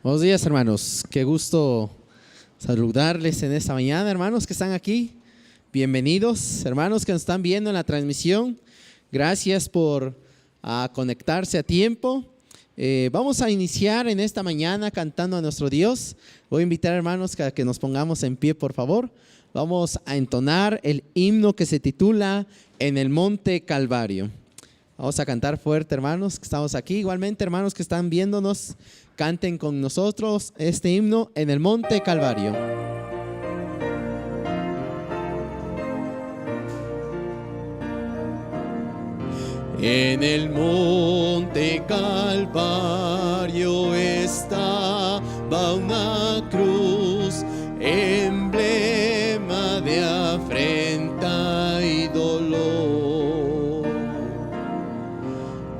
Buenos días, hermanos. Qué gusto saludarles en esta mañana, hermanos que están aquí. Bienvenidos, hermanos que nos están viendo en la transmisión. Gracias por conectarse a tiempo. Vamos a iniciar en esta mañana cantando a nuestro Dios. Voy a invitar, hermanos, a que nos pongamos en pie, por favor. Vamos a entonar el himno que se titula En el Monte Calvario. Vamos a cantar fuerte, hermanos, que estamos aquí. Igualmente, hermanos que están viéndonos, canten con nosotros este himno En el Monte Calvario. En el monte Calvario estaba una cruz, emblema de afrenta y dolor.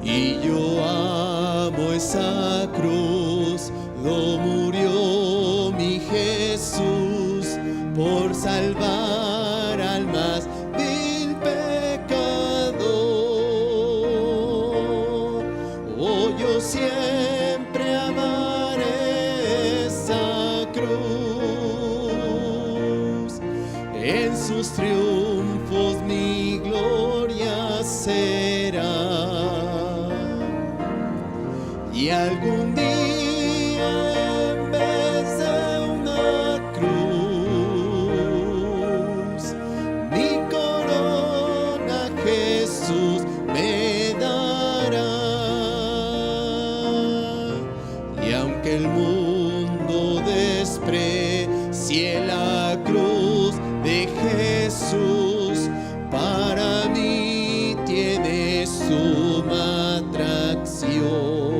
Y yo amo esa cruz, do murió mi Jesús por salvar al más vil pecador. Oh, yo siempre amaré esa cruz, en sus triunfos mi gloria será. Y algún día en vez de una cruz, mi corona Jesús me dará. Y aunque el mundo desprecie la cruz de Jesús, para mí tiene suma atracción.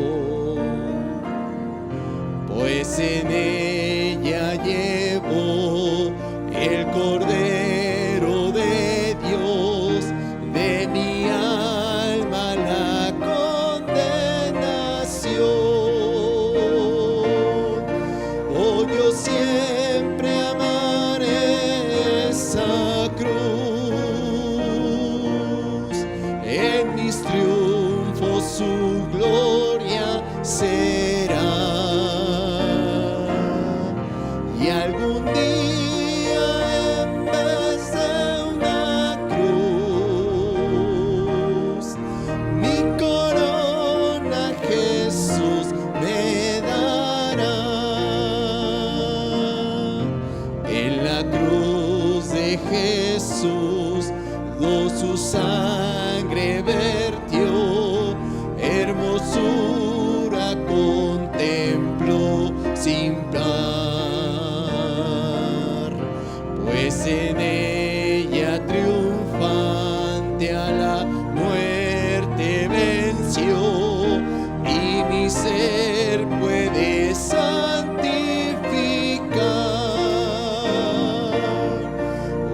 Pues en ella llevó el Cordero de Dios de mi alma la condenación. Oh, yo siempre amaré esa cruz, en mis triunfos su gloria será. Y algún día en vez de una cruz, mi corona Jesús me dará. En la cruz de Jesús, do su sangre vertió, hermosura contempló sin par. Pues en ella triunfante a la muerte venció, y mi ser puede santificar.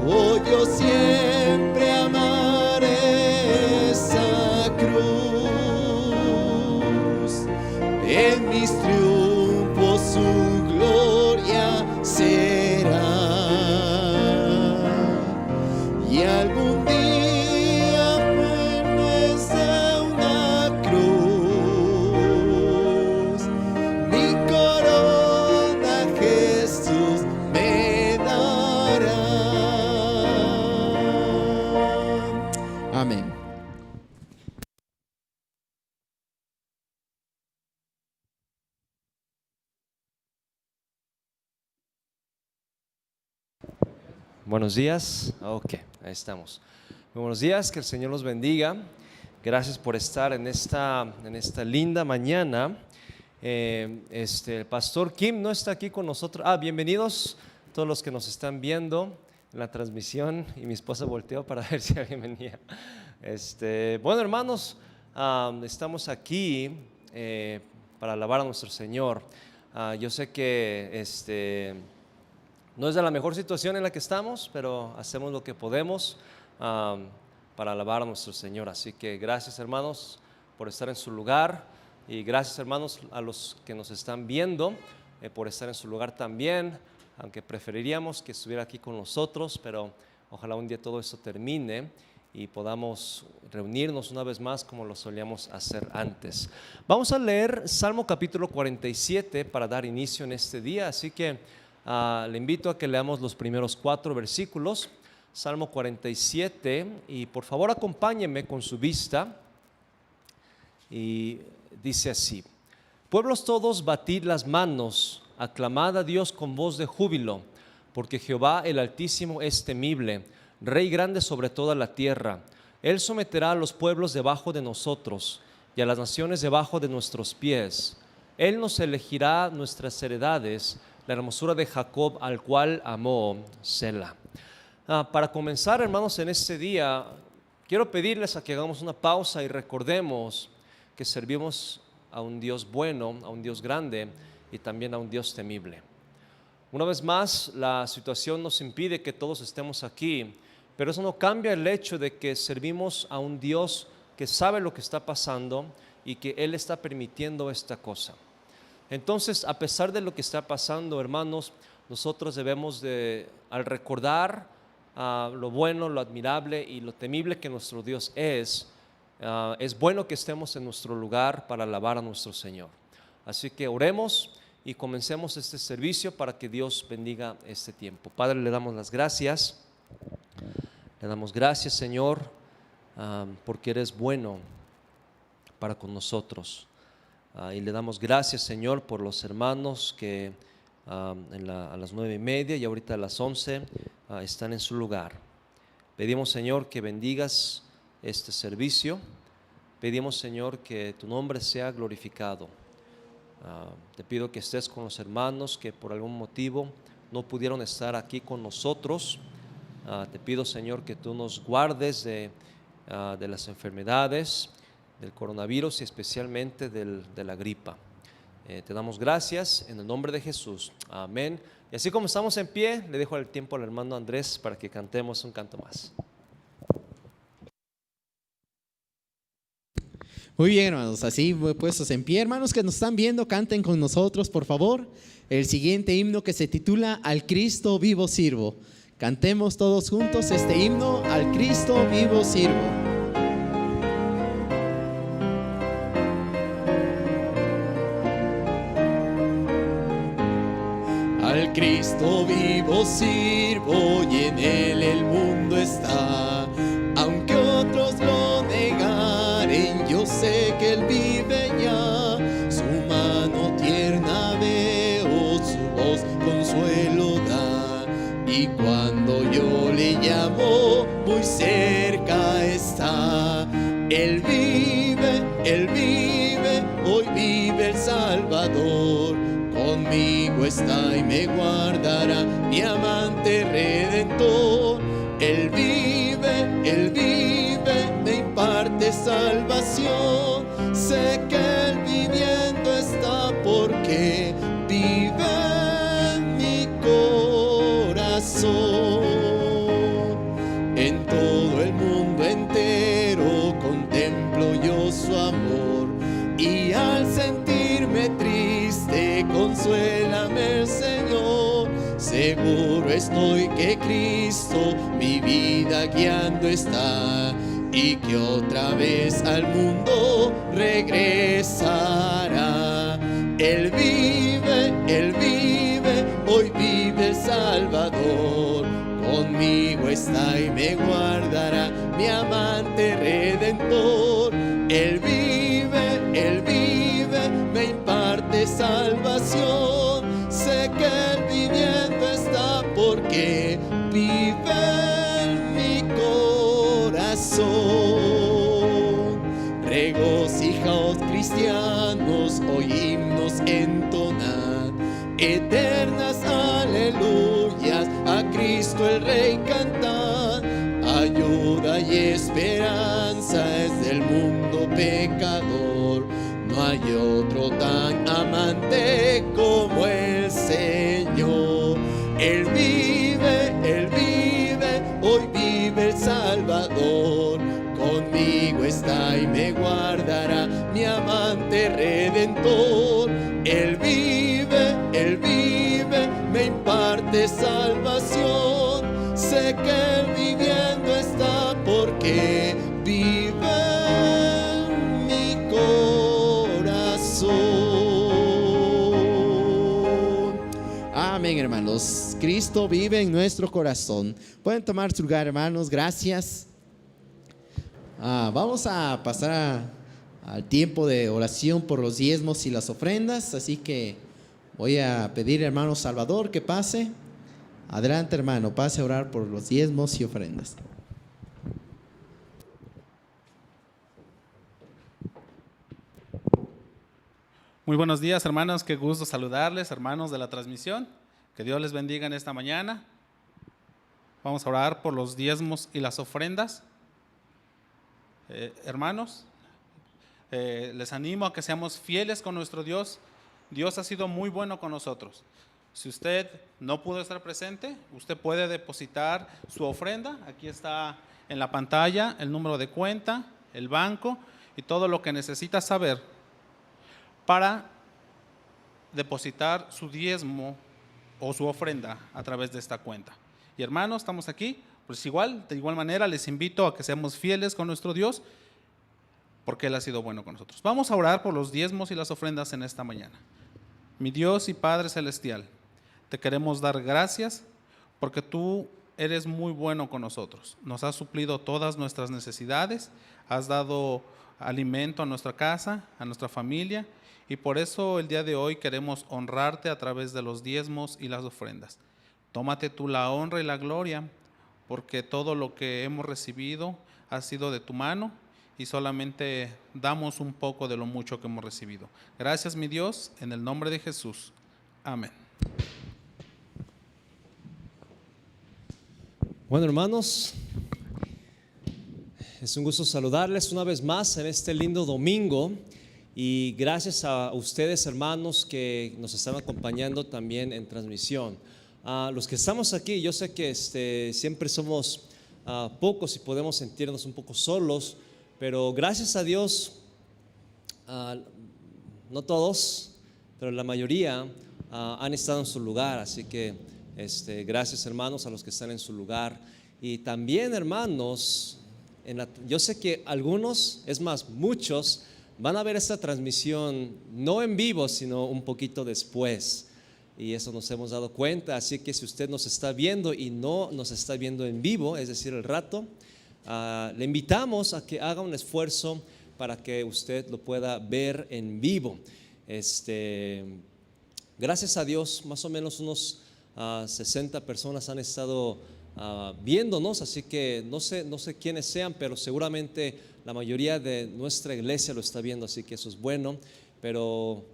Oh, yo siempre amaré esa cruz, en mis triunfos su gloria será. Y algún día en vez de una cruz, mi corona Jesús me dará. Amén. Buenos días. Ok, ahí estamos. Muy buenos días, que el Señor los bendiga. Gracias por estar en esta linda mañana. El pastor Kim no está aquí con nosotros. Bienvenidos todos los que nos están viendo en la transmisión. Y mi esposa volteó para ver si alguien venía. Bueno, hermanos, estamos aquí para alabar a nuestro Señor. Yo sé que no es de la mejor situación en la que estamos, pero hacemos lo que podemos para alabar a nuestro Señor. Así que gracias, hermanos, por estar en su lugar, y gracias, hermanos, a los que nos están viendo por estar en su lugar también, aunque preferiríamos que estuviera aquí con nosotros, pero ojalá un día todo esto termine y podamos reunirnos una vez más como lo solíamos hacer antes. Vamos a leer Salmo capítulo 47 para dar inicio en este día, así que le invito a que leamos los primeros 4 versículos, Salmo 47, y por favor acompáñenme con su vista, y dice así: pueblos todos, batid las manos, aclamad a Dios con voz de júbilo, porque Jehová el Altísimo es temible, Rey grande sobre toda la tierra. Él someterá a los pueblos debajo de nosotros y a las naciones debajo de nuestros pies. Él nos elegirá nuestras heredades, la hermosura de Jacob, al cual amó. Selah. Para comenzar, hermanos, en este día, quiero pedirles a que hagamos una pausa y recordemos que servimos a un Dios bueno, a un Dios grande y también a un Dios temible. Una vez más, la situación nos impide que todos estemos aquí, pero eso no cambia el hecho de que servimos a un Dios que sabe lo que está pasando y que Él está permitiendo esta cosa. Entonces, a pesar de lo que está pasando, hermanos, nosotros debemos de, al recordar lo bueno, lo admirable y lo temible que nuestro Dios es bueno que estemos en nuestro lugar para alabar a nuestro Señor. Así que oremos y comencemos este servicio para que Dios bendiga este tiempo. Padre, le damos las gracias. Le damos gracias, Señor, porque eres bueno para con nosotros. Y le damos gracias, Señor, por los hermanos que a las 9:30 y ahorita a las 11 están en su lugar. Pedimos, Señor, que bendigas este servicio. Pedimos, Señor, que tu nombre sea glorificado. Te pido que estés con los hermanos que por algún motivo no pudieron estar aquí con nosotros. Te pido, Señor, que tú nos guardes de las enfermedades, del coronavirus y especialmente de la gripa. Te damos gracias en el nombre de Jesús. Amén. Y así como estamos en pie, le dejo el tiempo al hermano Andrés para que cantemos un canto más. Muy bien, hermanos, así puestos en pie, hermanos que nos están viendo, canten con nosotros, por favor, el siguiente himno que se titula Al Cristo vivo sirvo. Cantemos todos juntos este himno: Al Cristo vivo sirvo. Al Cristo vivo sirvo y en Él el mundo está. Aunque otros lo negaren, yo sé que Él vive ya. Su mano tierna veo, su voz consuelo da. Y cuando yo le llamo, muy cerca está. Él vive, hoy vive el Salvador. Conmigo está y me guardará, mi amante redentor. Él vive, me imparte salvación. Sé que Él viviendo está porque vive en mi corazón. En todo el mundo entero contemplo yo su amor, y al sentirme triste consuélame el Señor. Seguro estoy que Cristo mi vida guiando está, y que otra vez al mundo regresará. Él vive, hoy vive el Salvador. Conmigo está y me guardará, mi amante redentor. Él vive, me imparte salvación. Sé que Él viviendo está porque vive en mi corazón. Regocijaos, cristianos, hoy himnos entonad, eternas aleluyas a Cristo el Rey cantad. Ayuda y esperanza es del mundo pecador, no hay otro tan amante como el Señor. Él vive, hoy vive el Salvador. Conmigo está y me guardará, mi amante redentor. Él vive, me imparte salvación. Sé que Él viviendo está porque que vive en mi corazón. Amén, hermanos. Cristo vive en nuestro corazón. Pueden tomar su lugar, hermanos. Gracias. Vamos a pasar al tiempo de oración por los diezmos y las ofrendas. Así que voy a pedir, hermano Salvador, que pase. Adelante, hermano, pase a orar por los diezmos y ofrendas. Muy buenos días, hermanos, qué gusto saludarles, hermanos de la transmisión. Que Dios les bendiga en esta mañana. Vamos a orar por los diezmos y las ofrendas. Hermanos, les animo a que seamos fieles con nuestro Dios. Dios ha sido muy bueno con nosotros. Si usted no pudo estar presente, usted puede depositar su ofrenda. Aquí está en la pantalla el número de cuenta, el banco y todo lo que necesita saber para depositar su diezmo o su ofrenda a través de esta cuenta. Y hermanos, estamos aquí, pues de igual manera les invito a que seamos fieles con nuestro Dios, porque Él ha sido bueno con nosotros. Vamos a orar por los diezmos y las ofrendas en esta mañana. Mi Dios y Padre Celestial, te queremos dar gracias porque tú eres muy bueno con nosotros. Nos has suplido todas nuestras necesidades, has dado alimento a nuestra casa, a nuestra familia, y por eso el día de hoy queremos honrarte a través de los diezmos y las ofrendas. Tómate tú la honra y la gloria, porque todo lo que hemos recibido ha sido de tu mano y solamente damos un poco de lo mucho que hemos recibido. Gracias, mi Dios, en el nombre de Jesús. Amén. Bueno, hermanos, es un gusto saludarles una vez más en este lindo domingo. Y gracias a ustedes, hermanos, que nos están acompañando también en transmisión. Los que estamos aquí, yo sé que siempre somos pocos y podemos sentirnos un poco solos, pero gracias a Dios, no todos, pero la mayoría han estado en su lugar. Así que gracias, hermanos, a los que están en su lugar. Y también, hermanos, yo sé que algunos, es más, muchos, van a ver esta transmisión no en vivo, sino un poquito después. Y eso nos hemos dado cuenta. Así que si usted nos está viendo y no nos está viendo en vivo, es decir, el rato, le invitamos a que haga un esfuerzo para que usted lo pueda ver en vivo. Gracias a Dios, más o menos unos 60 personas han estado viéndonos, así que no sé quiénes sean, pero seguramente la mayoría de nuestra iglesia lo está viendo, así que eso es bueno. Pero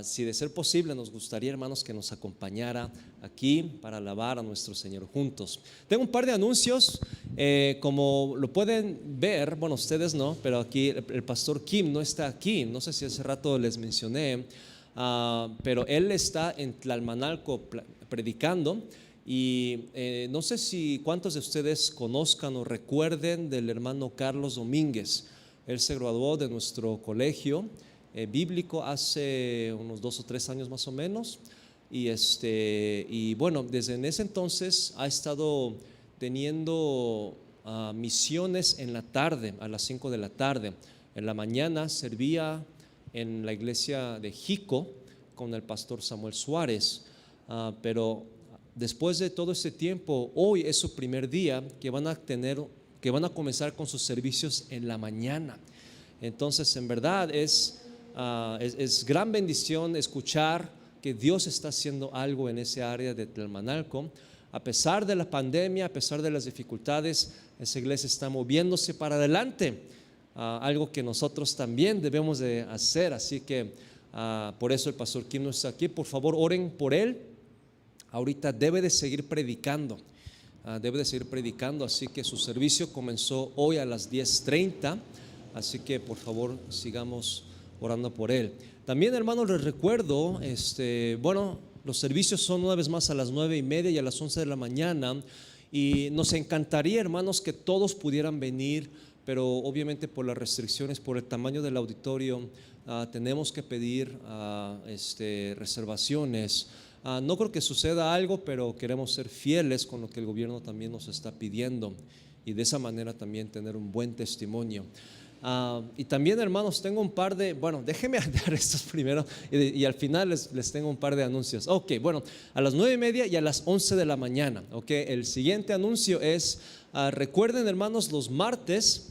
si de ser posible, nos gustaría, hermanos, que nos acompañara aquí para alabar a nuestro Señor juntos. Tengo un par de anuncios, como lo pueden ver, bueno, ustedes no, pero aquí el pastor Kim no está aquí. No sé si hace rato les mencioné, pero él está en Tlalmanalco predicando. Y no sé si cuántos de ustedes conozcan o recuerden del hermano Carlos Domínguez. Él se graduó de nuestro colegio bíblico hace unos 2 o 3 años más o menos. Y bueno, desde en ese entonces ha estado teniendo misiones en la tarde, a las 5 de la tarde. En la mañana servía en la iglesia de Jico con el pastor Samuel Suárez, pero después de todo este tiempo, hoy es su primer día que van a comenzar con sus servicios en la mañana. Entonces, en verdad es gran bendición escuchar que Dios está haciendo algo en ese área de Tlalmanalco. A pesar de la pandemia, a pesar de las dificultades, esa iglesia está moviéndose para adelante, algo que nosotros también debemos de hacer. Así que por eso el pastor Kim no está aquí. Por favor, oren por él. Ahorita debe de seguir predicando, así que su servicio comenzó hoy a las 10:30, así que por favor sigamos orando por él. También, hermanos, les recuerdo, bueno, los servicios son una vez más a las 9:30 y a las 11 de la mañana, y nos encantaría, hermanos, que todos pudieran venir, pero obviamente por las restricciones, por el tamaño del auditorio, tenemos que pedir reservaciones. No creo que suceda algo, pero queremos ser fieles con lo que el gobierno también nos está pidiendo. y de esa manera también tener un buen testimonio. Y también, hermanos, tengo un par de, bueno, déjenme dar estos primero y al final les tengo un par de anuncios. Ok, bueno, a las 9:30 y a las 11 de la mañana. Ok, el siguiente anuncio es, recuerden, hermanos, los martes.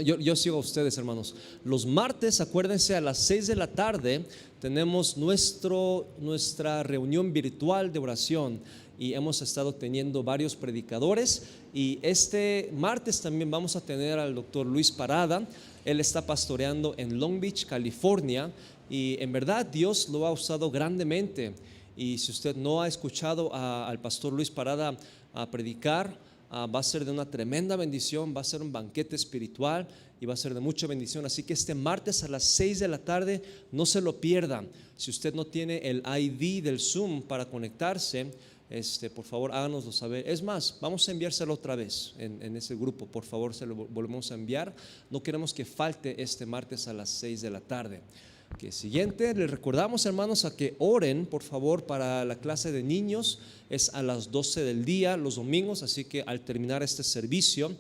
Yo sigo a ustedes, hermanos. Los martes, acuérdense, a las 6 de la tarde tenemos nuestra reunión virtual de oración y hemos estado teniendo varios predicadores, y este martes también vamos a tener al doctor Luis Parada. Él está pastoreando en Long Beach, California, y en verdad Dios lo ha usado grandemente. Y si usted no ha escuchado al pastor Luis Parada a predicar, va a ser de una tremenda bendición, va a ser un banquete espiritual y va a ser de mucha bendición. Así que este martes a las 6 de la tarde no se lo pierdan. Si usted no tiene el ID del Zoom para conectarse, por favor háganoslo saber. Es más, vamos a enviárselo otra vez en ese grupo. Por favor, se lo volvemos a enviar. No queremos que falte este martes a las 6 de la tarde. Que siguiente, les recordamos, hermanos, a que oren, por favor, para la clase de niños. Es a las 12 del día los domingos, así que al terminar este servicio,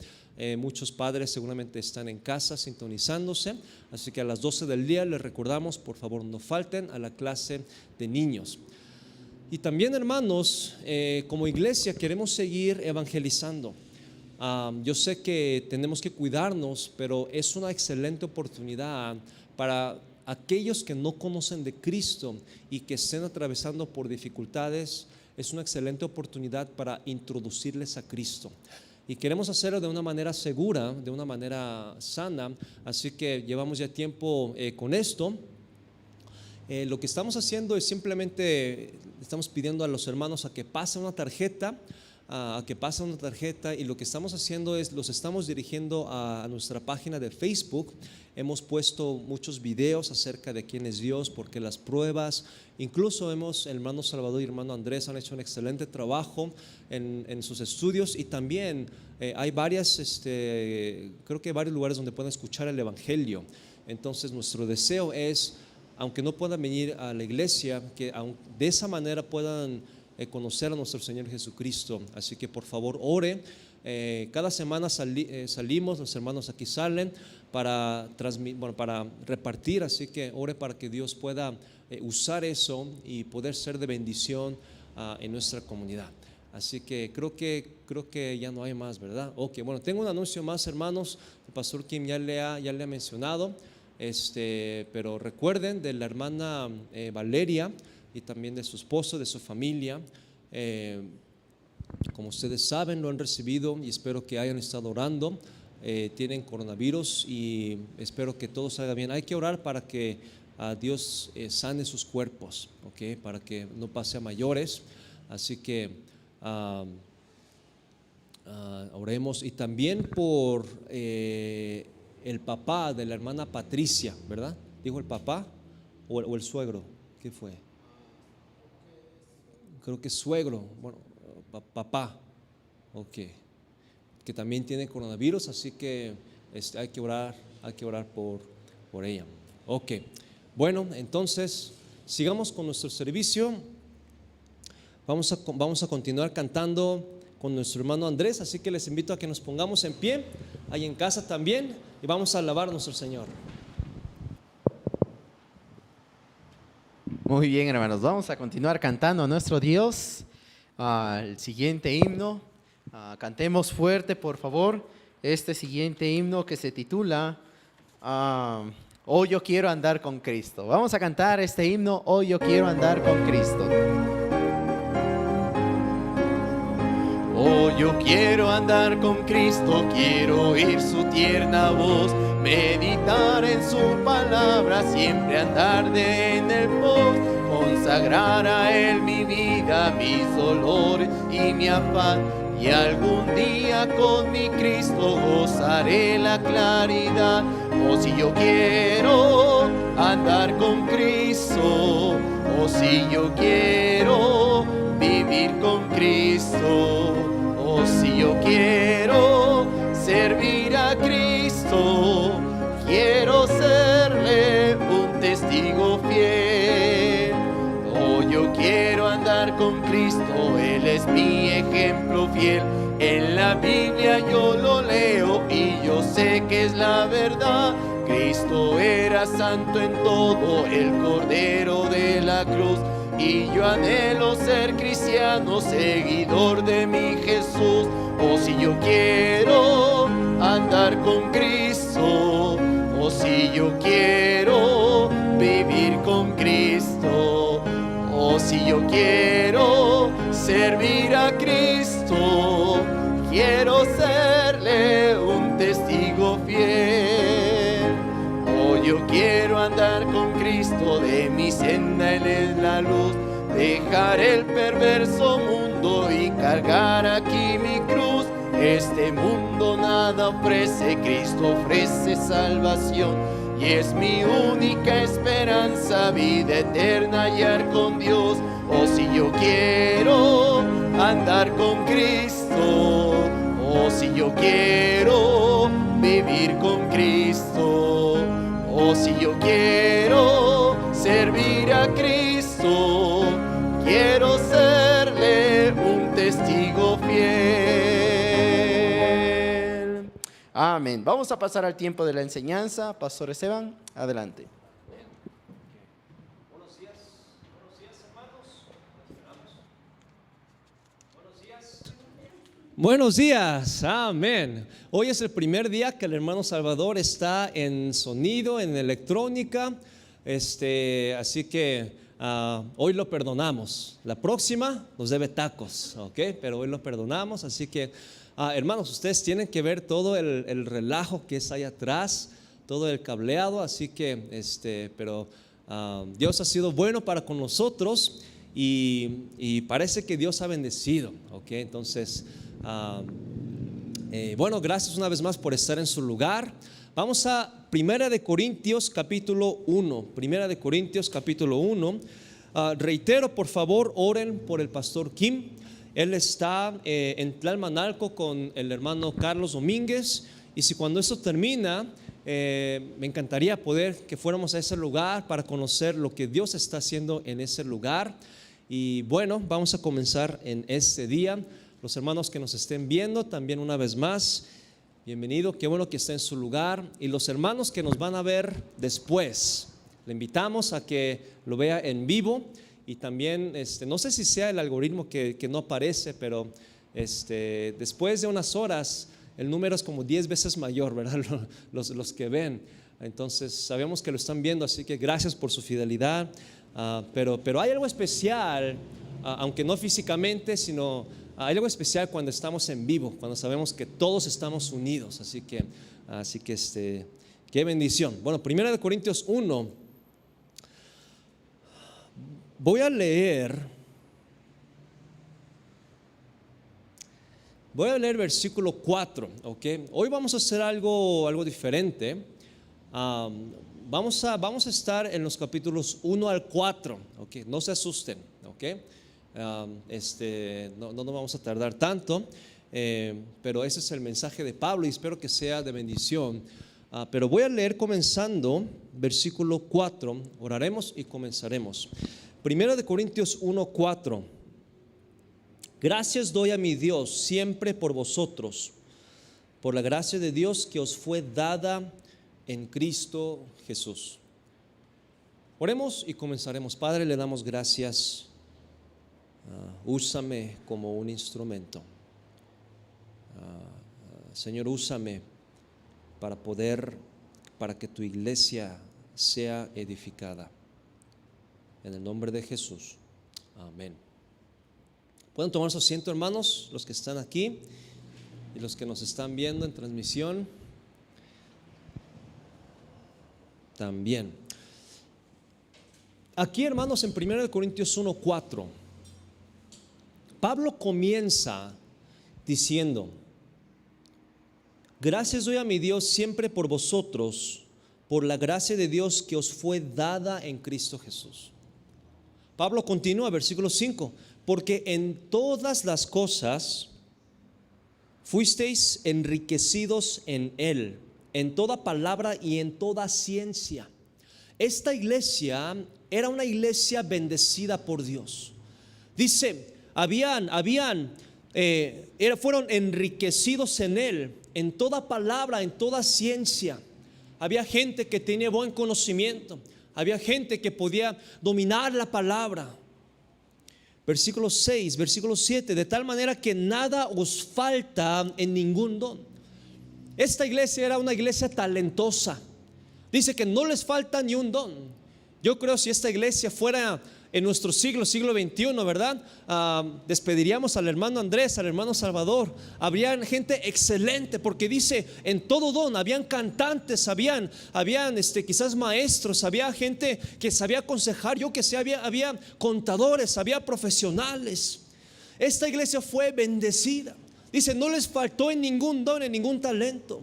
muchos padres seguramente están en casa sintonizándose, así que a las 12 del día les recordamos, por favor, no falten a la clase de niños. Y también, hermanos, como iglesia queremos seguir evangelizando. Yo sé que tenemos que cuidarnos, pero es una excelente oportunidad para aquellos que no conocen de Cristo y que estén atravesando por dificultades. Es una excelente oportunidad para introducirles a Cristo, y queremos hacerlo de una manera segura, de una manera sana. Así que llevamos ya tiempo con esto. Lo que estamos haciendo es simplemente estamos pidiendo a los hermanos a que pasen una tarjeta, y lo que estamos haciendo es los estamos dirigiendo a nuestra página de Facebook. Hemos puesto muchos videos acerca de quién es Dios, por qué las pruebas. Incluso el hermano Salvador y el hermano Andrés han hecho un excelente trabajo en sus estudios, y también hay creo que hay varios lugares donde pueden escuchar el evangelio. Entonces nuestro deseo es, aunque no puedan venir a la iglesia, que de esa manera puedan conocer a nuestro Señor Jesucristo. Así que por favor ore. Cada semana salimos, los hermanos aquí salen para repartir, así que ore para que Dios pueda usar eso y poder ser de bendición en nuestra comunidad. Así que creo que ya no hay más, ¿verdad? Ok, bueno, tengo un anuncio más, hermanos. El pastor Kim ya le ha mencionado, pero recuerden de la hermana Valeria y también de su esposo, de su familia. Como ustedes saben, lo han recibido y espero que hayan estado orando. Tienen coronavirus y espero que todo salga bien. Hay que orar para que Dios sane sus cuerpos, ¿okay? Para que no pase a mayores. Así que oremos. Y también por el papá de la hermana Patricia, ¿verdad? ¿Dijo el papá o el suegro? ¿Qué fue? Creo que es suegro. Bueno, papá, ok, que también tiene coronavirus, así que hay que orar por ella. Ok, bueno, entonces sigamos con nuestro servicio. Vamos a continuar cantando con nuestro hermano Andrés, así que les invito a que nos pongamos en pie, ahí en casa también, y vamos a alabar a nuestro Señor. Muy bien, hermanos, vamos a continuar cantando a nuestro Dios. El siguiente himno, cantemos fuerte, por favor, este siguiente himno que se titula Hoy yo quiero andar con Cristo. Vamos a cantar este himno, Hoy yo quiero andar con Cristo. Hoy yo quiero andar con Cristo, quiero oír su tierna voz, meditar en su palabra, siempre andar en el pos, consagrar a Él mi vida, mis dolores y mi afán, y algún día con mi Cristo gozaré la claridad. Oh, si yo quiero andar con Cristo, oh, si yo quiero vivir con Cristo, oh, si yo quiero servir a Cristo, quiero serle un testigo fiel. Oh, yo quiero andar con Cristo, Él es mi ejemplo fiel. En la Biblia yo lo leo y yo sé que es la verdad. Cristo era santo en todo, el Cordero de la cruz. Y yo anhelo ser cristiano, seguidor de mi Jesús. Oh, si yo quiero andar con Cristo, oh, si yo quiero vivir con Cristo, oh, si yo quiero servir a Cristo, quiero serle un testigo fiel. Oh, yo quiero andar con Cristo, de mi senda Él es la luz. Dejar el perverso mundo y cargar aquí mi cruz. Este mundo nada ofrece, Cristo ofrece salvación. Y es mi única esperanza, vida eterna hallar con Dios. Oh, si yo quiero andar con Cristo, oh, si yo quiero vivir con Cristo, oh, si yo quiero servir a Cristo, quiero serle un testigo fiel. Amén. Vamos a pasar al tiempo de la enseñanza. Pastor Esteban, adelante. Buenos días, hermanos. Buenos días. Buenos días, amén. Hoy es el primer día que el hermano Salvador está en sonido, en electrónica, así que hoy lo perdonamos. La próxima nos debe tacos, ¿ok? Pero hoy lo perdonamos, así que hermanos, ustedes tienen que ver todo el relajo que es ahí atrás, todo el cableado, así que pero Dios ha sido bueno para con nosotros y parece que Dios ha bendecido, ¿ok? Entonces bueno, gracias una vez más por estar en su lugar. Vamos a Primera de Corintios capítulo 1. Primera de Corintios capítulo 1. Reitero, por favor, oren por el pastor Kim. Él está en Tlalmanalco con el hermano Carlos Domínguez. Y si cuando esto termina, me encantaría poder que fuéramos a ese lugar para conocer lo que Dios está haciendo en ese lugar. Y bueno, vamos a comenzar en este día. Los hermanos que nos estén viendo también una vez más, bienvenido, qué bueno que está en su lugar. Y los hermanos que nos van a ver después, le invitamos a que lo vea en vivo. Y también, no sé si sea el algoritmo que no aparece, pero después de unas horas el número es como 10 veces mayor, ¿verdad? Los que ven. Entonces sabemos que lo están viendo, así que gracias por su fidelidad. Pero hay algo especial, aunque no físicamente, sino hay algo especial cuando estamos en vivo, cuando sabemos que todos estamos unidos. Así que qué bendición. Bueno, Primera de Corintios 1. Voy a leer versículo 4, ¿ok? Hoy vamos a hacer algo diferente. Vamos a estar en los capítulos 1 al 4, ¿ok? No se asusten, ¿ok? No nos vamos a tardar tanto, pero ese es el mensaje de Pablo y espero que sea de bendición. Pero voy a leer comenzando versículo 4, oraremos y comenzaremos. Primera de Corintios 1:4. Gracias doy a mi Dios siempre por vosotros, por la gracia de Dios que os fue dada en Cristo Jesús. Oremos y comenzaremos. Padre, le damos gracias. Úsame como un instrumento. Señor, úsame para que tu iglesia sea edificada. En el nombre de Jesús. Amén. Pueden tomar su asiento, hermanos, los que están aquí y los que nos están viendo en transmisión también. Aquí, hermanos, en 1 Corintios 1:4, Pablo comienza diciendo: gracias doy a mi Dios siempre por vosotros, por la gracia de Dios que os fue dada en Cristo Jesús. Pablo continúa, versículo 5: porque en todas las cosas fuisteis enriquecidos en Él, en toda palabra y en toda ciencia. esta iglesia era una iglesia bendecida por Dios. Dice, fueron enriquecidos en él, en toda palabra, en toda ciencia. Había gente que tenía buen conocimiento, había gente que podía dominar la palabra. Versículo 6, versículo 7, de tal manera que nada os falta en ningún don. Esta iglesia era una iglesia talentosa. Dice que no les falta ni un don. Yo creo si esta iglesia fuera en nuestro siglo XXI, ¿verdad? Despediríamos al hermano Andrés, al hermano Salvador. Habría gente excelente, porque dice en todo don. Habían cantantes, habían quizás maestros, había gente que sabía aconsejar, yo que sé, había contadores, había profesionales. Esta iglesia fue bendecida. Dice, no les faltó en ningún don, en ningún talento.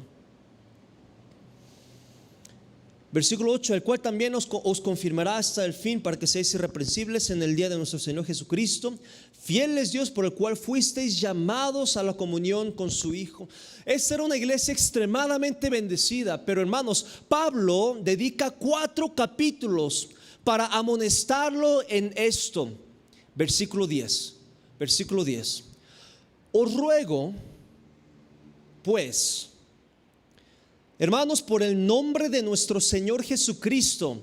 Versículo 8, el cual también os confirmará hasta el fin, para que seáis irreprensibles en el día de nuestro Señor Jesucristo. Fiel es Dios, por el cual fuisteis llamados a la comunión con su Hijo. Esta era una iglesia extremadamente bendecida. Pero hermanos, Pablo dedica 4 capítulos para amonestarlo en esto. Versículo 10. Os ruego, pues, hermanos, por el nombre de nuestro Señor Jesucristo,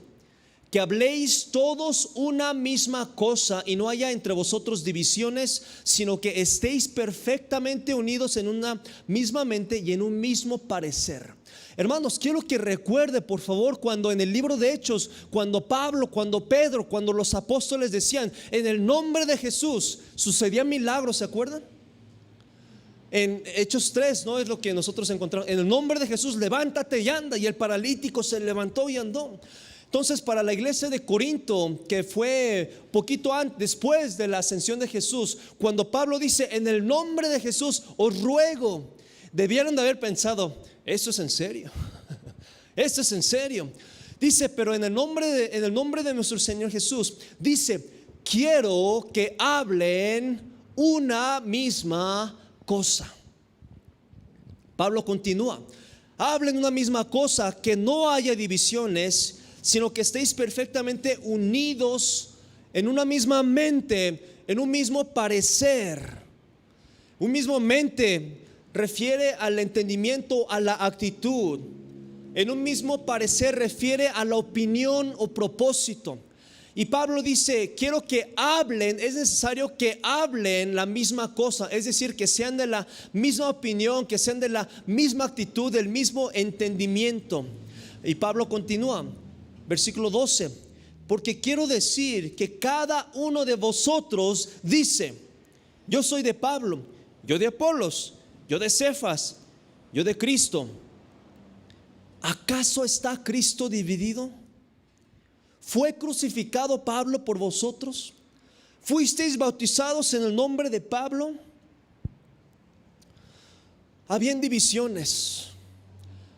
que habléis todos una misma cosa y no haya entre vosotros divisiones, sino que estéis perfectamente unidos en una misma mente y en un mismo parecer. Hermanos, quiero que recuerde, por favor, cuando en el libro de Hechos, cuando Pablo, cuando Pedro, cuando los apóstoles decían en el nombre de Jesús, sucedían milagros, ¿se acuerdan? En Hechos 3, ¿no? Es lo que nosotros encontramos. En el nombre de Jesús, levántate y anda. Y el paralítico se levantó y andó. Entonces, para la iglesia de Corinto, que fue poquito antes, después de la ascensión de Jesús, cuando Pablo dice en el nombre de Jesús os ruego, debieron de haber pensado, eso es en serio. Esto es en serio. Dice, pero en el nombre de nuestro Señor Jesús, dice, quiero que hablen una misma cosa. Pablo continúa, hablen una misma cosa, que no haya divisiones, sino que estéis perfectamente unidos en una misma mente, en un mismo parecer. Un mismo mente refiere al entendimiento, a la actitud. En un mismo parecer refiere a la opinión o propósito. Y Pablo dice, quiero que hablen, es necesario que hablen la misma cosa, es decir, que sean de la misma opinión, que sean de la misma actitud, del mismo entendimiento. Y Pablo continúa, versículo 12, porque quiero decir que cada uno de vosotros dice, yo soy de Pablo, yo de Apolos, yo de Cefas, yo de Cristo. ¿Acaso está Cristo dividido? ¿Fue crucificado Pablo por vosotros? ¿Fuisteis bautizados en el nombre de Pablo? Habían divisiones.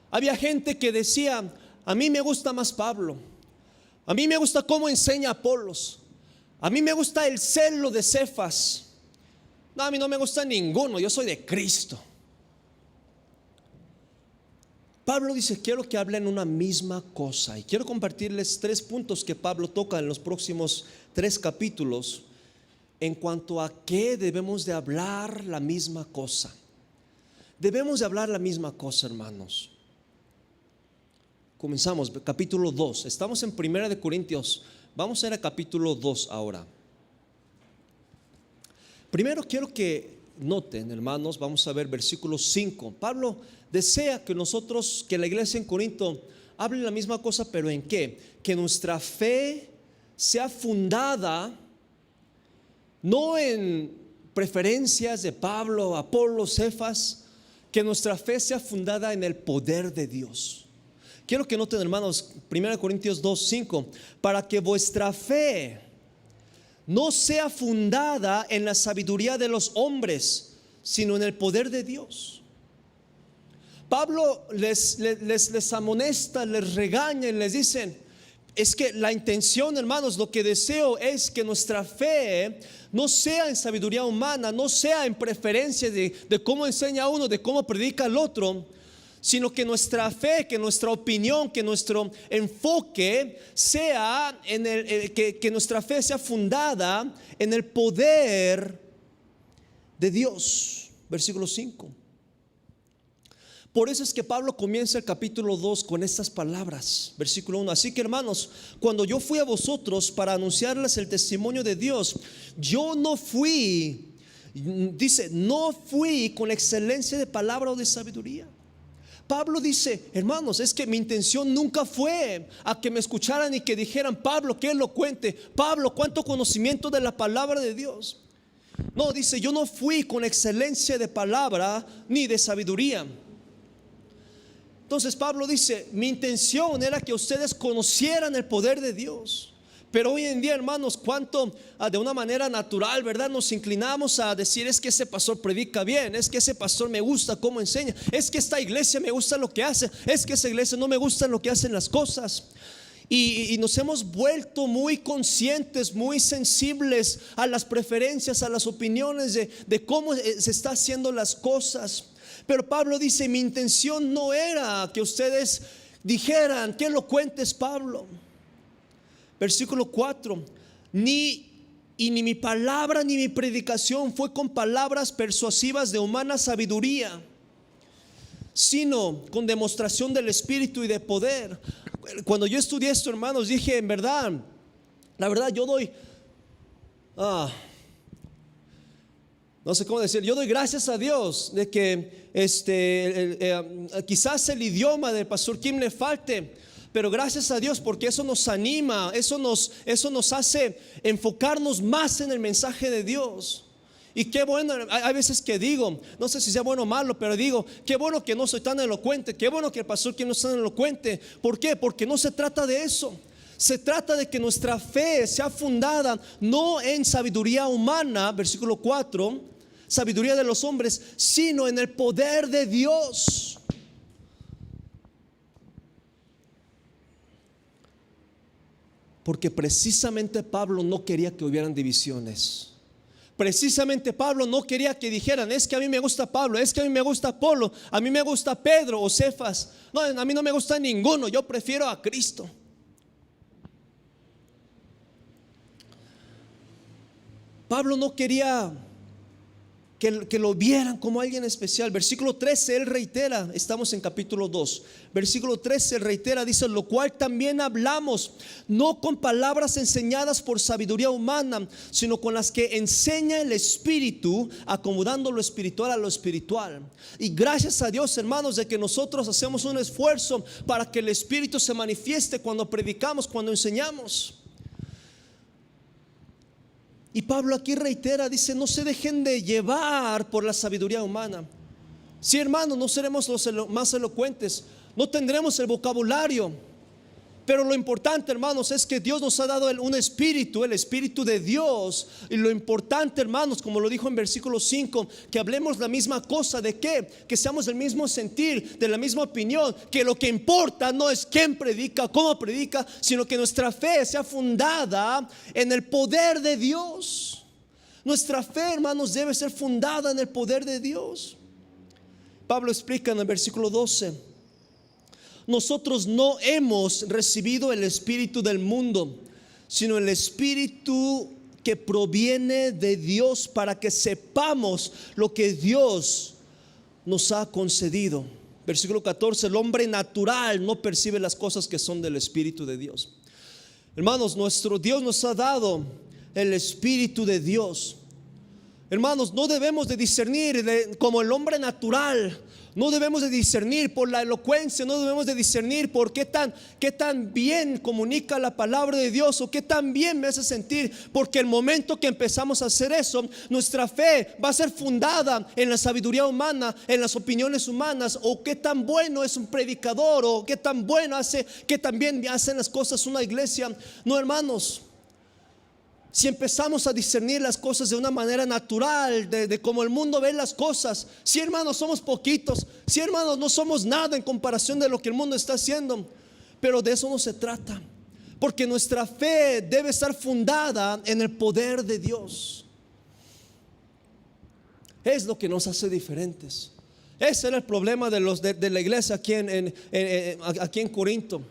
Había gente que decía, a mí me gusta más Pablo. A mí me gusta cómo enseña Apolos. A mí me gusta el celo de Cefas. No, a mí no me gusta ninguno, yo soy de Cristo. Pablo dice, quiero que hablen una misma cosa. Y quiero compartirles 3 puntos que Pablo toca en los próximos 3 capítulos en cuanto a qué debemos de hablar la misma cosa. Debemos de hablar la misma cosa, hermanos. Comenzamos, capítulo 2. Estamos en 1 de Corintios. Vamos a ir a capítulo 2 ahora. Primero quiero que noten, hermanos, vamos a ver versículo 5. Pablo desea que nosotros, que la iglesia en Corinto hable la misma cosa, pero ¿en qué? Que nuestra fe sea fundada no en preferencias de Pablo, Apolo, Cefas, que nuestra fe sea fundada en el poder de Dios. Quiero que noten, hermanos, 1 Corintios 2:5, para que vuestra fe no sea fundada en la sabiduría de los hombres, sino en el poder de Dios. Pablo les amonesta, les regaña y les dicen, es que la intención, hermanos, lo que deseo es que nuestra fe no sea en sabiduría humana, no sea en preferencia de cómo enseña uno, de cómo predica el otro, sino que nuestra fe, que nuestra opinión, que nuestro enfoque sea que nuestra fe sea fundada en el poder de Dios. Versículo 5. Por eso es que Pablo comienza el capítulo 2 con estas palabras, versículo 1. Así que, hermanos, cuando yo fui a vosotros para anunciarles el testimonio de Dios, yo no fui, dice, no fui con excelencia de palabra o de sabiduría. Pablo dice, hermanos, es que mi intención nunca fue a que me escucharan y que dijeran: Pablo, qué elocuente, Pablo, cuánto conocimiento de la palabra de Dios. No, dice, yo no fui con excelencia de palabra ni de sabiduría. Entonces Pablo dice, mi intención era que ustedes conocieran el poder de Dios. Pero hoy en día, hermanos, cuánto de una manera natural, ¿verdad?, nos inclinamos a decir: es que ese pastor predica bien, es que ese pastor me gusta cómo enseña, es que esta iglesia me gusta lo que hace, es que esa iglesia no me gusta lo que hacen las cosas. Y nos hemos vuelto muy conscientes, muy sensibles a las preferencias, a las opiniones de cómo se está haciendo las cosas. Pero Pablo dice, mi intención no era que ustedes dijeran: qué elocuente es Pablo. Versículo 4. Ni mi palabra ni mi predicación fue con palabras persuasivas de humana sabiduría, sino con demostración del Espíritu y de poder. Cuando yo estudié esto, hermanos, dije, en verdad, la verdad, yo doy no sé cómo decir, yo doy gracias a Dios de que quizás el idioma del pastor Kim le falte, pero gracias a Dios, porque eso nos anima, eso nos hace enfocarnos más en el mensaje de Dios. Y qué bueno, hay veces que digo, no sé si sea bueno o malo, pero digo, qué bueno que no soy tan elocuente, qué bueno que el pastor Kim no es tan elocuente. ¿Por qué? Porque no se trata de eso. Se trata de que nuestra fe sea fundada no en sabiduría humana, versículo 4, sabiduría de los hombres, sino en el poder de Dios. Porque precisamente Pablo no quería que hubieran divisiones. Precisamente Pablo no quería que dijeran: es que a mí me gusta Pablo, es que a mí me gusta Apolo, a mí me gusta Pedro o Cefas. No, a mí no me gusta ninguno, yo prefiero a Cristo. Pablo no quería que lo vieran como alguien especial. Versículo 13, él reitera, estamos en capítulo 2, versículo 13, él reitera, dice: lo cual también hablamos, no con palabras enseñadas por sabiduría humana, sino con las que enseña el Espíritu, acomodando lo espiritual a lo espiritual. Y gracias a Dios, hermanos, de que nosotros hacemos un esfuerzo para que el Espíritu se manifieste cuando predicamos, cuando enseñamos. Y Pablo aquí reitera, dice: no se dejen de llevar por la sabiduría humana. Sí, hermanos, no seremos los más elocuentes, no tendremos el vocabulario, pero lo importante, hermanos, es que Dios nos ha dado un espíritu, el Espíritu de Dios. Y lo importante, hermanos, como lo dijo en versículo 5, que hablemos la misma cosa. ¿De qué? Que seamos del mismo sentir, de la misma opinión, que lo que importa no es quién predica, cómo predica, sino que nuestra fe sea fundada en el poder de Dios. Nuestra fe, hermanos, debe ser fundada en el poder de Dios. Pablo explica en el versículo 12: nosotros no hemos recibido el espíritu del mundo, sino el espíritu que proviene de Dios, para que sepamos lo que Dios nos ha concedido. Versículo 14: el hombre natural no percibe las cosas que son del Espíritu de Dios. Hermanos, nuestro Dios nos ha dado el Espíritu de Dios. Hermanos, no debemos de discernir como el hombre natural. No debemos de discernir por la elocuencia, no debemos de discernir por qué tan bien comunica la palabra de Dios, o qué tan bien me hace sentir, porque el momento que empezamos a hacer eso, nuestra fe va a ser fundada en la sabiduría humana, en las opiniones humanas, o qué tan bueno es un predicador, o qué tan bueno hace, qué tan bien hacen las cosas una iglesia. No, hermanos, si empezamos a discernir las cosas de una manera natural, de cómo el mundo ve las cosas, si, hermanos, somos poquitos, si, hermanos, no somos nada en comparación de lo que el mundo está haciendo, pero de eso no se trata, porque nuestra fe debe estar fundada en el poder de Dios. Es lo que nos hace diferentes, Ese era el problema de la iglesia aquí en Corinto.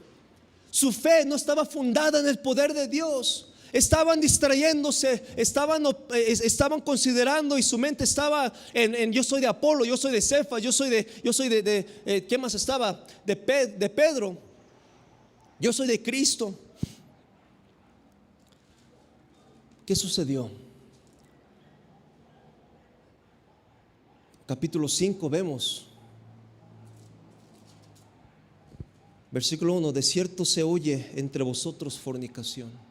Su fe no estaba fundada en el poder de Dios. Estaban distrayéndose, estaban considerando, y su mente estaba en yo soy de Apolo, yo soy de Cefas, yo soy de ¿qué más estaba? De Pedro, yo soy de Cristo. ¿Qué sucedió? Capítulo 5 vemos, versículo 1: de cierto se oye entre vosotros fornicación.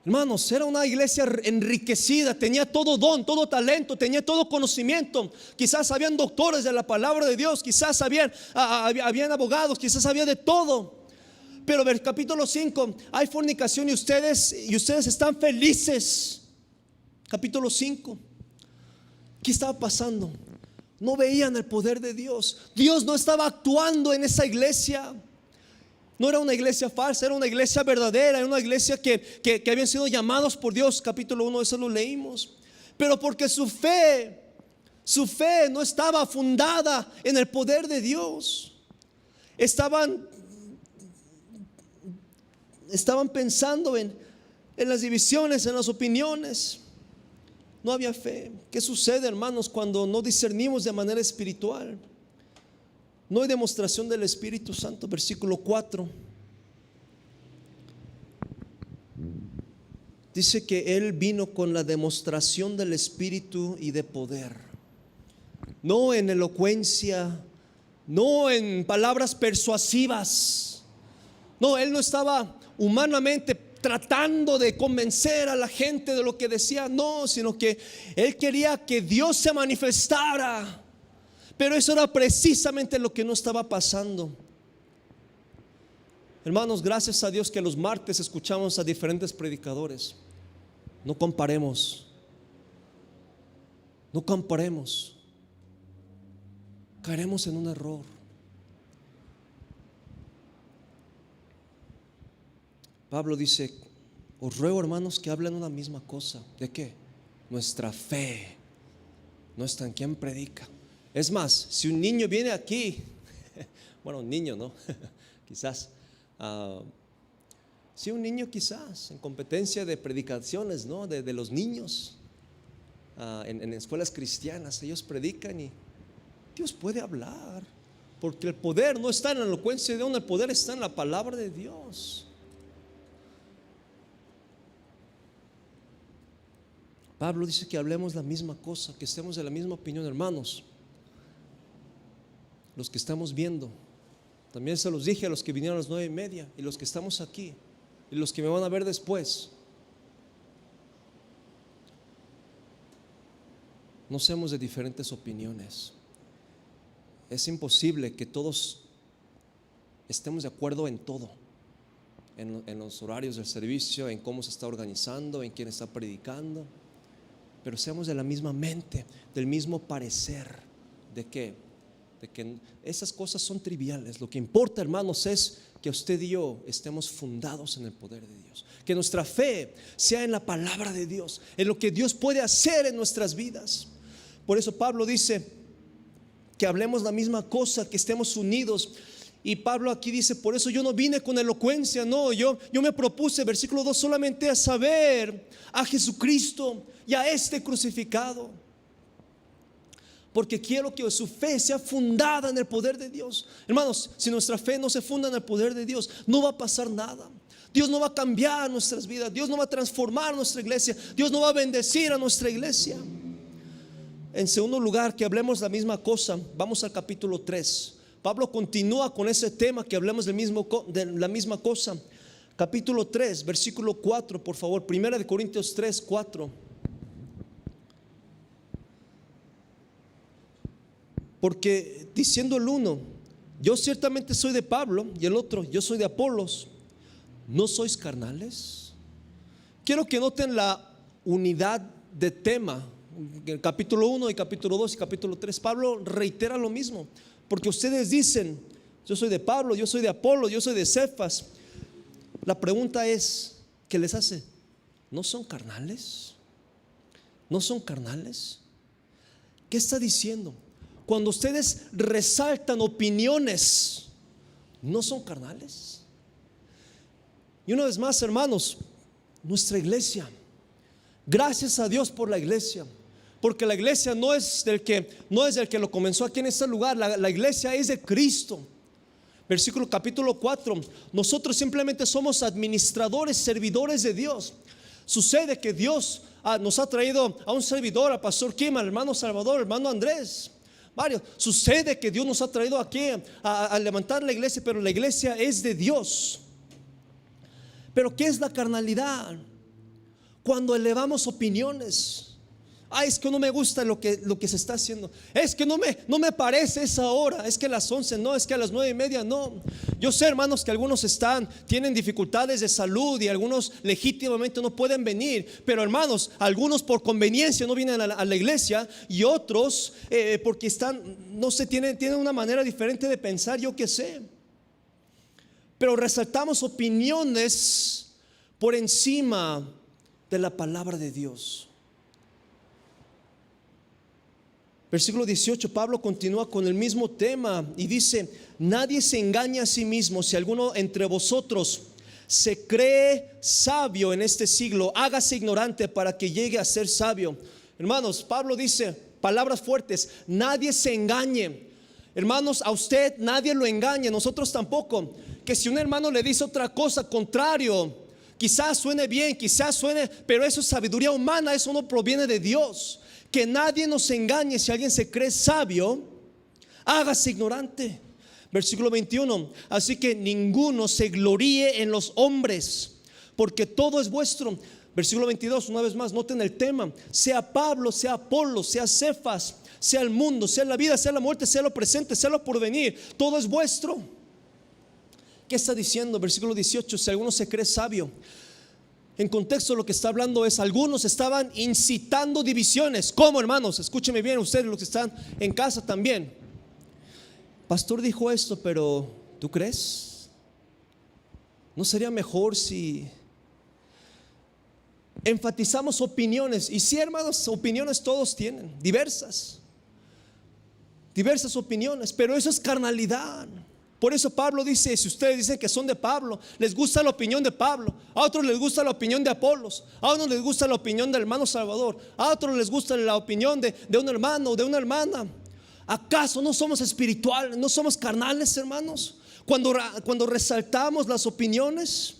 Hermanos, era una iglesia enriquecida, tenía todo don, todo talento, tenía todo conocimiento. Quizás habían doctores de la palabra de Dios, quizás habían abogados, quizás había de todo. Pero en el capítulo 5 hay fornicación y ustedes están felices. Capítulo 5. ¿Qué estaba pasando? No veían el poder de Dios. Dios no estaba actuando en esa iglesia. No era una iglesia falsa, era una iglesia verdadera, era una iglesia que habían sido llamados por Dios. Capítulo 1, eso lo leímos. Pero porque su fe no estaba fundada en el poder de Dios. Estaban pensando en las divisiones, en las opiniones. No había fe. ¿Qué sucede, hermanos, cuando no discernimos de manera espiritual? No hay demostración del Espíritu Santo. Versículo 4 dice que Él vino con la demostración del Espíritu y de poder, no en elocuencia, no en palabras persuasivas. No, Él no estaba humanamente tratando de convencer a la gente de lo que decía, no, sino que Él quería que Dios se manifestara. Pero eso era precisamente lo que no estaba pasando. Hermanos, gracias a Dios que los martes escuchamos a diferentes predicadores. No comparemos. No comparemos. Caeremos en un error. Pablo dice: os ruego, hermanos, que hablen una misma cosa. ¿De qué? Nuestra fe no está en quien predica. Es más, si un niño viene aquí, bueno, un niño, ¿no? Quizás, si un niño quizás en competencia de predicaciones, ¿no? De los niños, en escuelas cristianas, ellos predican y Dios puede hablar, porque el poder no está en la elocuencia de uno, el poder está en la palabra de Dios. Pablo dice que hablemos la misma cosa, que estemos de la misma opinión, hermanos. Los que estamos viendo, también se los dije a los que vinieron a las 9:30, y los que estamos aquí, y los que me van a ver después, no seamos de diferentes opiniones. Es imposible que todos estemos de acuerdo en todo, en los horarios del servicio, en cómo se está organizando, en quién está predicando, pero seamos de la misma mente, del mismo parecer. ¿De qué? De que esas cosas son triviales. Lo que importa, hermanos, es que usted y yo estemos fundados en el poder de Dios, que nuestra fe sea en la palabra de Dios, en lo que Dios puede hacer en nuestras vidas. Por eso Pablo dice que hablemos la misma cosa, que estemos unidos. Y Pablo aquí dice: por eso yo no vine con elocuencia, no, yo me propuse, versículo 2, solamente a saber a Jesucristo y a este crucificado, porque quiero que su fe sea fundada en el poder de Dios. Hermanos, si nuestra fe no se funda en el poder de Dios, no va a pasar nada. Dios no va a cambiar nuestras vidas, Dios no va a transformar nuestra iglesia, Dios no va a bendecir a nuestra iglesia. En segundo lugar, que hablemos la misma cosa. Vamos al capítulo 3. Pablo continúa con ese tema, que hablemos de la misma cosa. Capítulo 3, versículo 4, por favor. 1 Corintios 3, 4. Porque diciendo el uno: yo ciertamente soy de Pablo, y el otro: yo soy de Apolos, ¿no sois carnales? Quiero que noten la unidad de tema. En el capítulo 1 y capítulo 2 y capítulo 3, Pablo reitera lo mismo. Porque ustedes dicen: yo soy de Pablo, yo soy de Apolo, yo soy de Cefas. La pregunta es, ¿qué les hace? ¿No son carnales? ¿No son carnales? ¿Qué está diciendo? Cuando ustedes resaltan opiniones, ¿no son carnales? Y una vez más, hermanos, nuestra iglesia, gracias a Dios por la iglesia, porque la iglesia no es del que lo comenzó aquí en este lugar. La iglesia es de Cristo. Versículo capítulo 4. Nosotros simplemente somos administradores, servidores de Dios. Sucede que Dios nos ha traído a un servidor, al pastor Kim, al hermano Salvador, al hermano Andrés, varios. Sucede que Dios nos ha traído aquí a levantar la iglesia, pero la iglesia es de Dios. Pero ¿qué es la carnalidad? Cuando elevamos opiniones. Ay, es que no me gusta lo que se está haciendo. Es que no me parece esa hora. Es que a las 11 no, es que a las 9:30 no. Yo sé, hermanos, que algunos tienen dificultades de salud y algunos legítimamente no pueden venir. Pero hermanos, algunos por conveniencia no vienen a la iglesia y otros porque no sé, tienen una manera diferente de pensar, yo qué sé. Pero resaltamos opiniones por encima de la palabra de Dios. Versículo 18, Pablo continúa con el mismo tema y dice: nadie se engaña a sí mismo. Si alguno entre vosotros se cree sabio en este siglo, hágase ignorante para que llegue a ser sabio. Hermanos, Pablo dice palabras fuertes: nadie se engañe. Hermanos, a usted nadie lo engañe, nosotros tampoco. Que si un hermano le dice otra cosa contrario, quizás suene bien, quizás suene, pero eso es sabiduría humana, eso no proviene de Dios. Que nadie nos engañe. Si alguien se cree sabio, hágase ignorante. Versículo 21. Así que ninguno se gloríe en los hombres, porque todo es vuestro. Versículo 22, una vez más, noten el tema: sea Pablo, sea Apolos, sea Cefas, sea el mundo, sea la vida, sea la muerte, sea lo presente, sea lo porvenir, todo es vuestro. ¿Qué está diciendo? Versículo 18, si alguno se cree sabio. En contexto, lo que está hablando es: algunos estaban incitando divisiones. ¿Cómo, hermanos? Escúchenme bien, ustedes los que están en casa también. Pastor dijo esto, pero ¿tú crees? ¿No sería mejor si enfatizamos opiniones? Y sí, hermanos, opiniones todos tienen, diversas opiniones, pero eso es carnalidad. Por eso Pablo dice: si ustedes dicen que son de Pablo, les gusta la opinión de Pablo, a otros les gusta la opinión de Apolos, a unos les gusta la opinión del hermano Salvador, a otros les gusta la opinión de un hermano o de una hermana. ¿Acaso no somos espirituales, no somos carnales, hermanos? Cuando resaltamos las opiniones.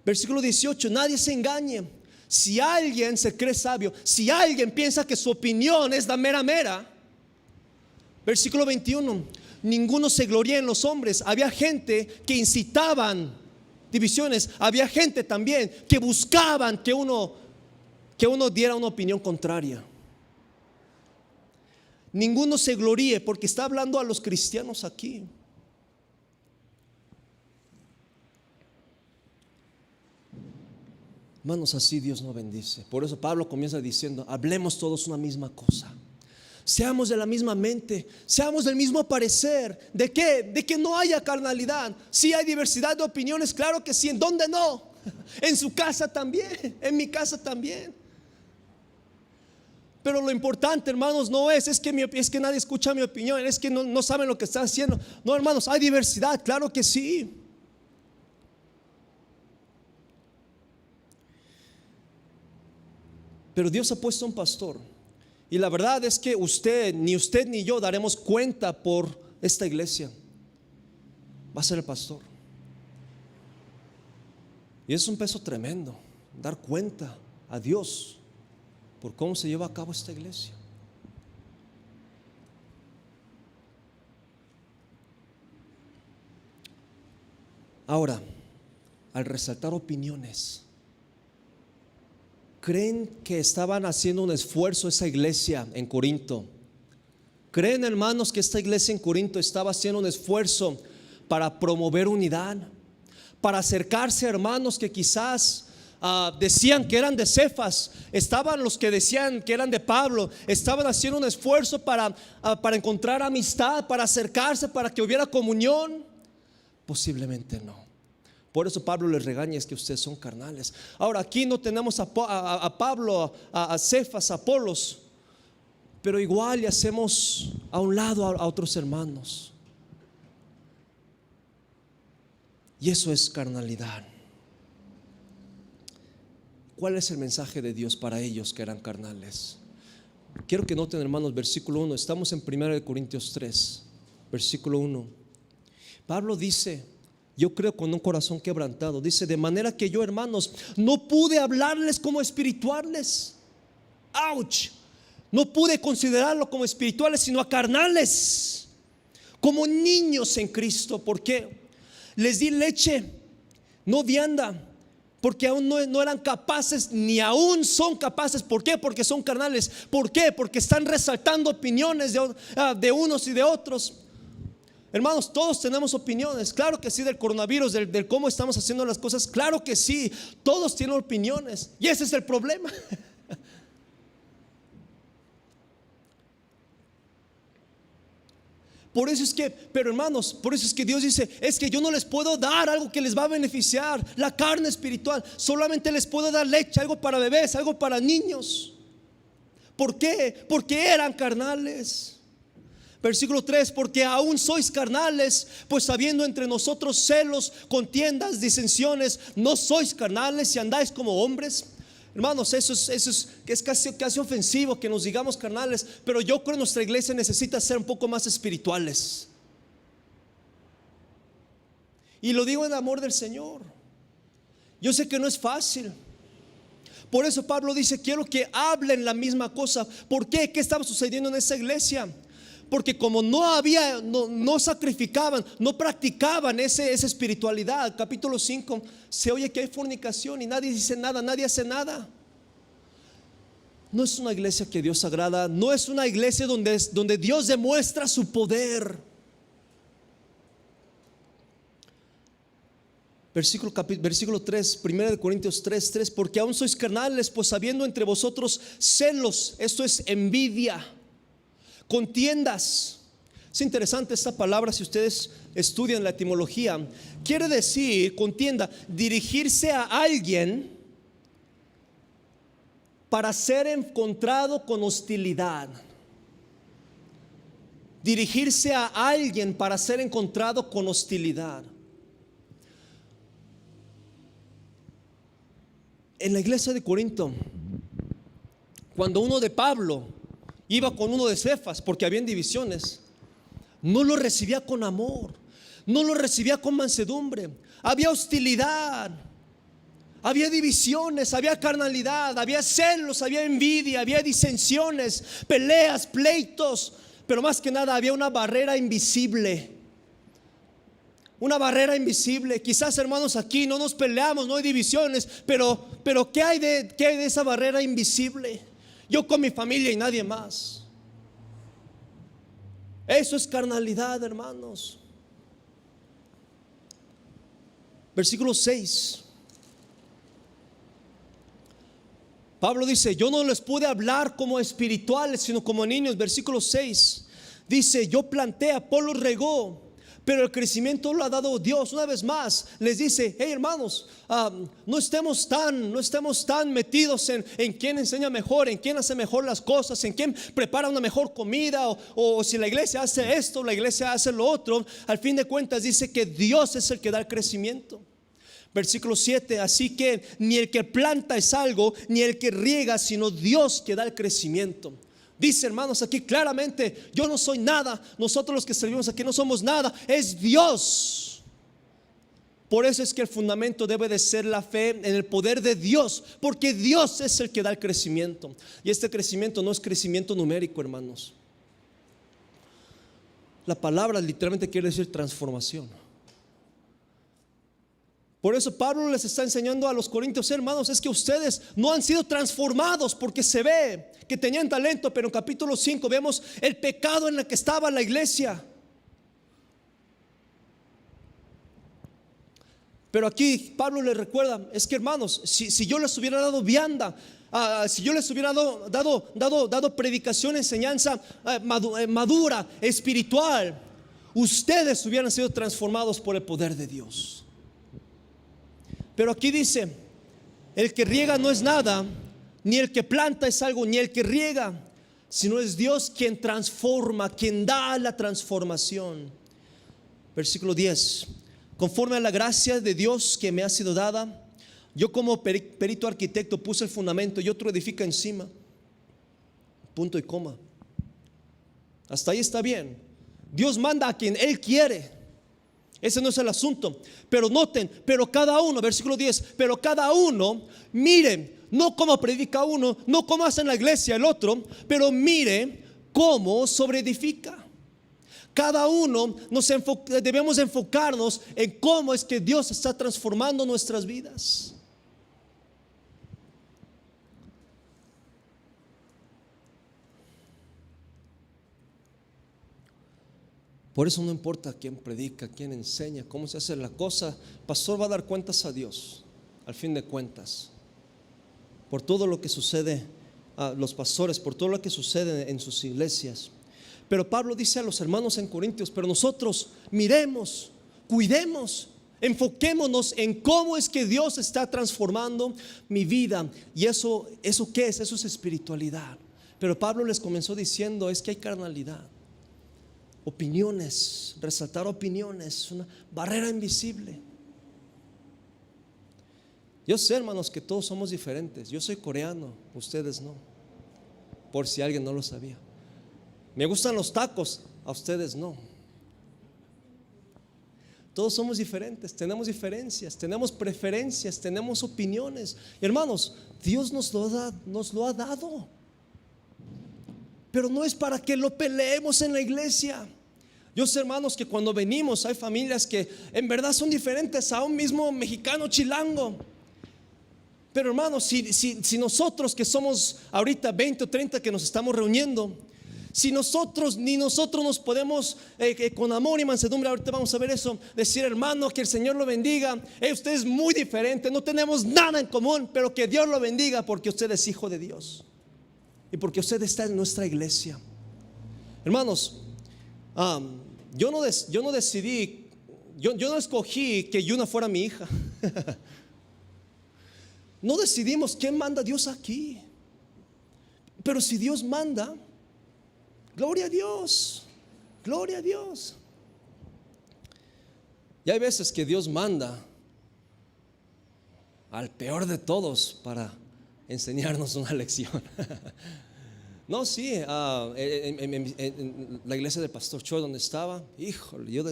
Versículo 18, nadie se engañe. Si alguien se cree sabio, si alguien piensa que su opinión es la mera. Versículo 21, ninguno se gloría en los hombres. Había gente que incitaban divisiones. Había gente también que buscaban que uno diera una opinión contraria. Ninguno se gloríe, porque está hablando a los cristianos aquí. Hermanos, así Dios nos bendice. Por eso Pablo comienza diciendo: hablemos todos una misma cosa. Seamos de la misma mente, seamos del mismo parecer. ¿De qué? De que no haya carnalidad. Si hay diversidad de opiniones, claro que sí. ¿En dónde no? En su casa también, en mi casa también. Pero lo importante, hermanos, no es que nadie escucha mi opinión, es que no saben lo que están haciendo. No, hermanos, hay diversidad, claro que sí. Pero Dios ha puesto un pastor. Y la verdad es que ni usted ni yo daremos cuenta por esta iglesia. Va a ser el pastor. Y es un peso tremendo, dar cuenta a Dios por cómo se lleva a cabo esta iglesia. Ahora, al resaltar opiniones, ¿creen que estaban haciendo un esfuerzo esa iglesia en Corinto? ¿Creen, hermanos, que esta iglesia en Corinto estaba haciendo un esfuerzo para promover unidad? Para acercarse a hermanos que quizás decían que eran de Cefas, estaban los que decían que eran de Pablo, estaban haciendo un esfuerzo para encontrar amistad, para acercarse, para que hubiera comunión. Posiblemente no. Por eso Pablo les regaña: es que ustedes son carnales. Ahora aquí no tenemos a Pablo, a Cefas, a Apolos, pero igual le hacemos a un lado a otros hermanos. Y eso es carnalidad. ¿Cuál es el mensaje de Dios para ellos que eran carnales? Quiero que noten, hermanos, versículo 1. Estamos en 1 Corintios 3, versículo 1. Pablo dice, yo creo con un corazón quebrantado, dice: de manera que yo, hermanos, no pude hablarles como espirituales. ¡Auch! No pude considerarlo como espirituales, sino a carnales, como niños en Cristo. ¿Por qué? Les di leche, no vianda, porque aún no eran capaces, ni aún son capaces. ¿Por qué? Porque son carnales. ¿Por qué? Porque están resaltando opiniones de unos y de otros. Hermanos, todos tenemos opiniones, claro que sí, del coronavirus, del cómo estamos haciendo las cosas, claro que sí, todos tienen opiniones, y ese es el problema. Por eso es que, pero hermanos, por eso es que Dios dice: es que yo no les puedo dar algo que les va a beneficiar, la carne espiritual, solamente les puedo dar leche, algo para bebés, algo para niños. ¿Por qué? Porque eran carnales. Versículo 3: porque aún sois carnales, pues habiendo entre nosotros celos, contiendas, disensiones, no sois carnales y andáis como hombres. Hermanos, eso es casi ofensivo que nos digamos carnales, pero yo creo que nuestra iglesia necesita ser un poco más espirituales. Y lo digo en amor del Señor. Yo sé que no es fácil. Por eso Pablo dice: quiero que hablen la misma cosa. ¿Por qué? ¿Qué estaba sucediendo en esa iglesia? Porque como no sacrificaban, no practicaban esa espiritualidad. Capítulo 5, se oye que hay fornicación y nadie dice nada, nadie hace nada. No es una iglesia que Dios agrada. No es una iglesia donde Dios demuestra su poder. Versículo 3, 1 Corintios 3: porque aún sois carnales, pues habiendo entre vosotros celos, esto es envidia, contiendas. Es interesante esta palabra, si ustedes estudian la etimología. Quiere decir, contienda, dirigirse a alguien para ser encontrado con hostilidad. Dirigirse a alguien para ser encontrado con hostilidad. En la iglesia de Corinto, cuando uno de Pablo iba con uno de Cefas, porque habían divisiones, no lo recibía con amor, no lo recibía con mansedumbre. Había hostilidad, había divisiones, había carnalidad, había celos, había envidia, había disensiones, peleas, pleitos, pero más que nada había una barrera invisible. Una barrera invisible. Quizás, hermanos, aquí no nos peleamos, no hay divisiones, pero ¿qué hay de esa barrera invisible? Yo con mi familia y nadie más. Eso es carnalidad, hermanos. Versículo 6. Pablo dice: yo no les pude hablar como espirituales, sino como niños. Versículo 6 dice: yo planté, Apolo regó, pero el crecimiento lo ha dado Dios. Una vez más les dice: hey, hermanos, no estemos tan metidos en quién enseña mejor, en quién hace mejor las cosas, en quién prepara una mejor comida, o si la iglesia hace esto, la iglesia hace lo otro. Al fin de cuentas dice que Dios es el que da el crecimiento. Versículo 7: así que ni el que planta es algo, ni el que riega, sino Dios que da el crecimiento. Dice, hermanos, aquí claramente: yo no soy nada, nosotros los que servimos aquí no somos nada, es Dios. Por eso es que el fundamento debe de ser la fe en el poder de Dios, porque Dios es el que da el crecimiento. Y este crecimiento no es crecimiento numérico, hermanos. La palabra literalmente quiere decir transformación. Por eso Pablo les está enseñando a los corintios: hermanos, es que ustedes no han sido transformados, porque se ve que tenían talento, pero en capítulo 5 vemos el pecado en el que estaba la iglesia. Pero aquí Pablo les recuerda: es que, hermanos, si yo les hubiera dado vianda, si yo les hubiera dado predicación, enseñanza madura, espiritual, ustedes hubieran sido transformados por el poder de Dios. Pero aquí dice: el que riega no es nada, ni el que planta es algo, ni el que riega, sino es Dios quien transforma, quien da la transformación. Versículo 10. Conforme a la gracia de Dios que me ha sido dada, yo como perito arquitecto puse el fundamento y otro edifica encima. Punto y coma. Hasta ahí está bien. Dios manda a quien Él quiere. Ese no es el asunto. Pero noten, pero cada uno, versículo 10, pero cada uno, miren, no cómo predica uno, no cómo hace en la iglesia el otro, pero mire cómo sobreedifica. Cada uno debemos enfocarnos en cómo es que Dios está transformando nuestras vidas. Por eso no importa quién predica, quién enseña, cómo se hace la cosa. El pastor va a dar cuentas a Dios, al fin de cuentas, por todo lo que sucede a los pastores, por todo lo que sucede en sus iglesias. Pero Pablo dice a los hermanos en Corintios, pero nosotros miremos, cuidemos, enfoquémonos en cómo es que Dios está transformando mi vida. Y eso ¿qué es? Eso es espiritualidad. Pero Pablo les comenzó diciendo, es que hay carnalidad, opiniones, resaltar opiniones, una barrera invisible. Yo sé, hermanos, que todos somos diferentes. Yo soy coreano, ustedes no, por si alguien no lo sabía. Me gustan los tacos, a ustedes no. Todos somos diferentes, tenemos diferencias, tenemos preferencias, tenemos opiniones. Y hermanos, Dios nos lo ha dado. Pero no es para que lo peleemos en la iglesia. Yo sé, hermanos, que cuando venimos hay familias que en verdad son diferentes a un mismo mexicano chilango. Pero hermanos, si nosotros que somos ahorita 20 o 30 que nos estamos reuniendo, si nosotros nos podemos con amor y mansedumbre, ahorita vamos a ver eso, decir, hermano, que el Señor lo bendiga, usted es muy diferente, no tenemos nada en común, pero que Dios lo bendiga porque usted es hijo de Dios y porque usted está en nuestra iglesia. Hermanos, yo no escogí que Yuna fuera mi hija. No decidimos quién manda Dios aquí. Pero si Dios manda, gloria a Dios, gloria a Dios. Y hay veces que Dios manda al peor de todos para enseñarnos una lección. No, sí, en la iglesia del pastor Choi donde estaba, híjole, yo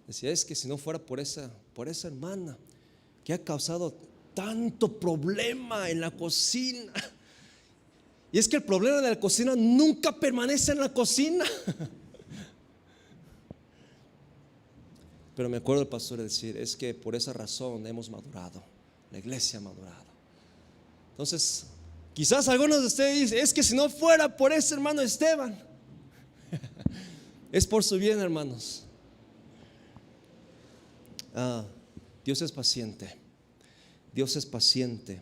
decía, es que si no fuera por esa hermana que ha causado tanto problema en la cocina. Y es que el problema de la cocina nunca permanece en la cocina. Pero me acuerdo del pastor decir, es que por esa razón hemos madurado, la iglesia ha madurado. Entonces, quizás algunos de ustedes dicen, es que si no fuera por ese hermano Esteban, es por su bien, hermanos. Dios es paciente. Dios es paciente.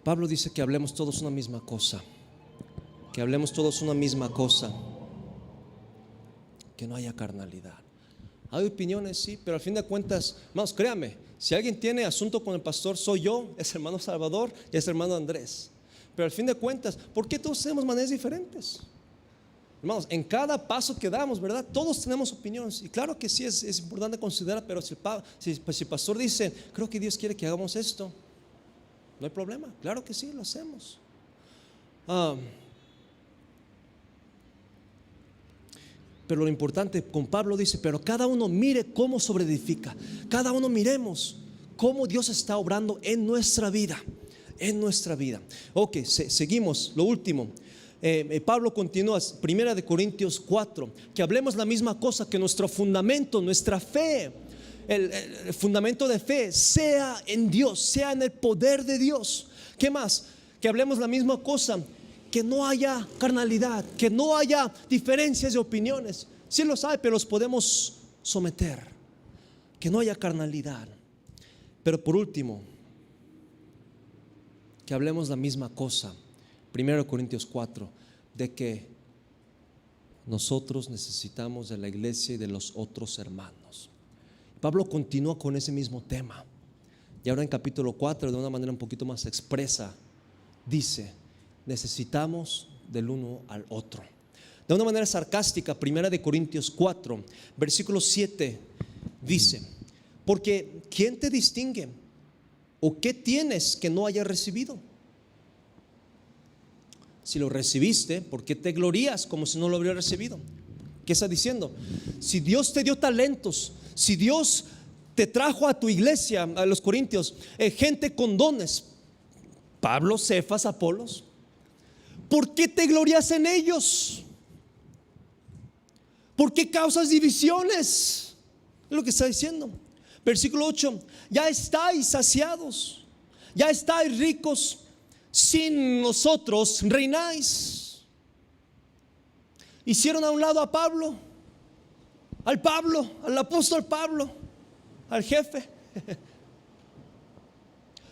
Pablo dice que hablemos todos una misma cosa. Que hablemos todos una misma cosa. Que no haya carnalidad. Hay opiniones, sí, pero al fin de cuentas, hermanos, créame, si alguien tiene asunto con el pastor, soy yo, es hermano Salvador y es hermano Andrés. Pero al fin de cuentas, ¿por qué todos tenemos maneras diferentes? Hermanos, en cada paso que damos, ¿verdad? Todos tenemos opiniones. Y claro que sí es importante considerar. Pero si el pastor dice, creo que Dios quiere que hagamos esto, no hay problema, claro que sí, lo hacemos. Pero lo importante, con Pablo dice, pero cada uno mire cómo sobreedifica. Cada uno miremos cómo Dios está obrando en nuestra vida. En nuestra vida. Ok, seguimos, lo último. Pablo continúa, 1 Corintios 4, que hablemos la misma cosa, que nuestro fundamento, nuestra fe, el fundamento de fe sea en Dios, sea en el poder de Dios. ¿Qué más? Que hablemos la misma cosa, que no haya carnalidad, que no haya diferencias de opiniones. Sí los hay, pero los podemos someter. Que no haya carnalidad. Pero por último, que hablemos la misma cosa, 1 Corintios 4, de que nosotros necesitamos de la iglesia y de los otros hermanos. Pablo continúa con ese mismo tema. Y ahora en capítulo 4, de una manera un poquito más expresa, dice: necesitamos del uno al otro. De una manera sarcástica, 1 de Corintios 4, versículo 7 dice: porque ¿quién te distingue? ¿O qué tienes que no hayas recibido? Si lo recibiste, ¿por qué te glorías como si no lo hubieras recibido? ¿Qué está diciendo? Si Dios te dio talentos, si Dios te trajo a tu iglesia, a los corintios, gente con dones, Pablo, Cefas, Apolos, ¿por qué te glorias en ellos? ¿Por qué causas divisiones? Es lo que está diciendo. Versículo 8: ya estáis saciados, ya estáis ricos, sin nosotros reináis. Hicieron a un lado a Pablo, al apóstol Pablo, al jefe.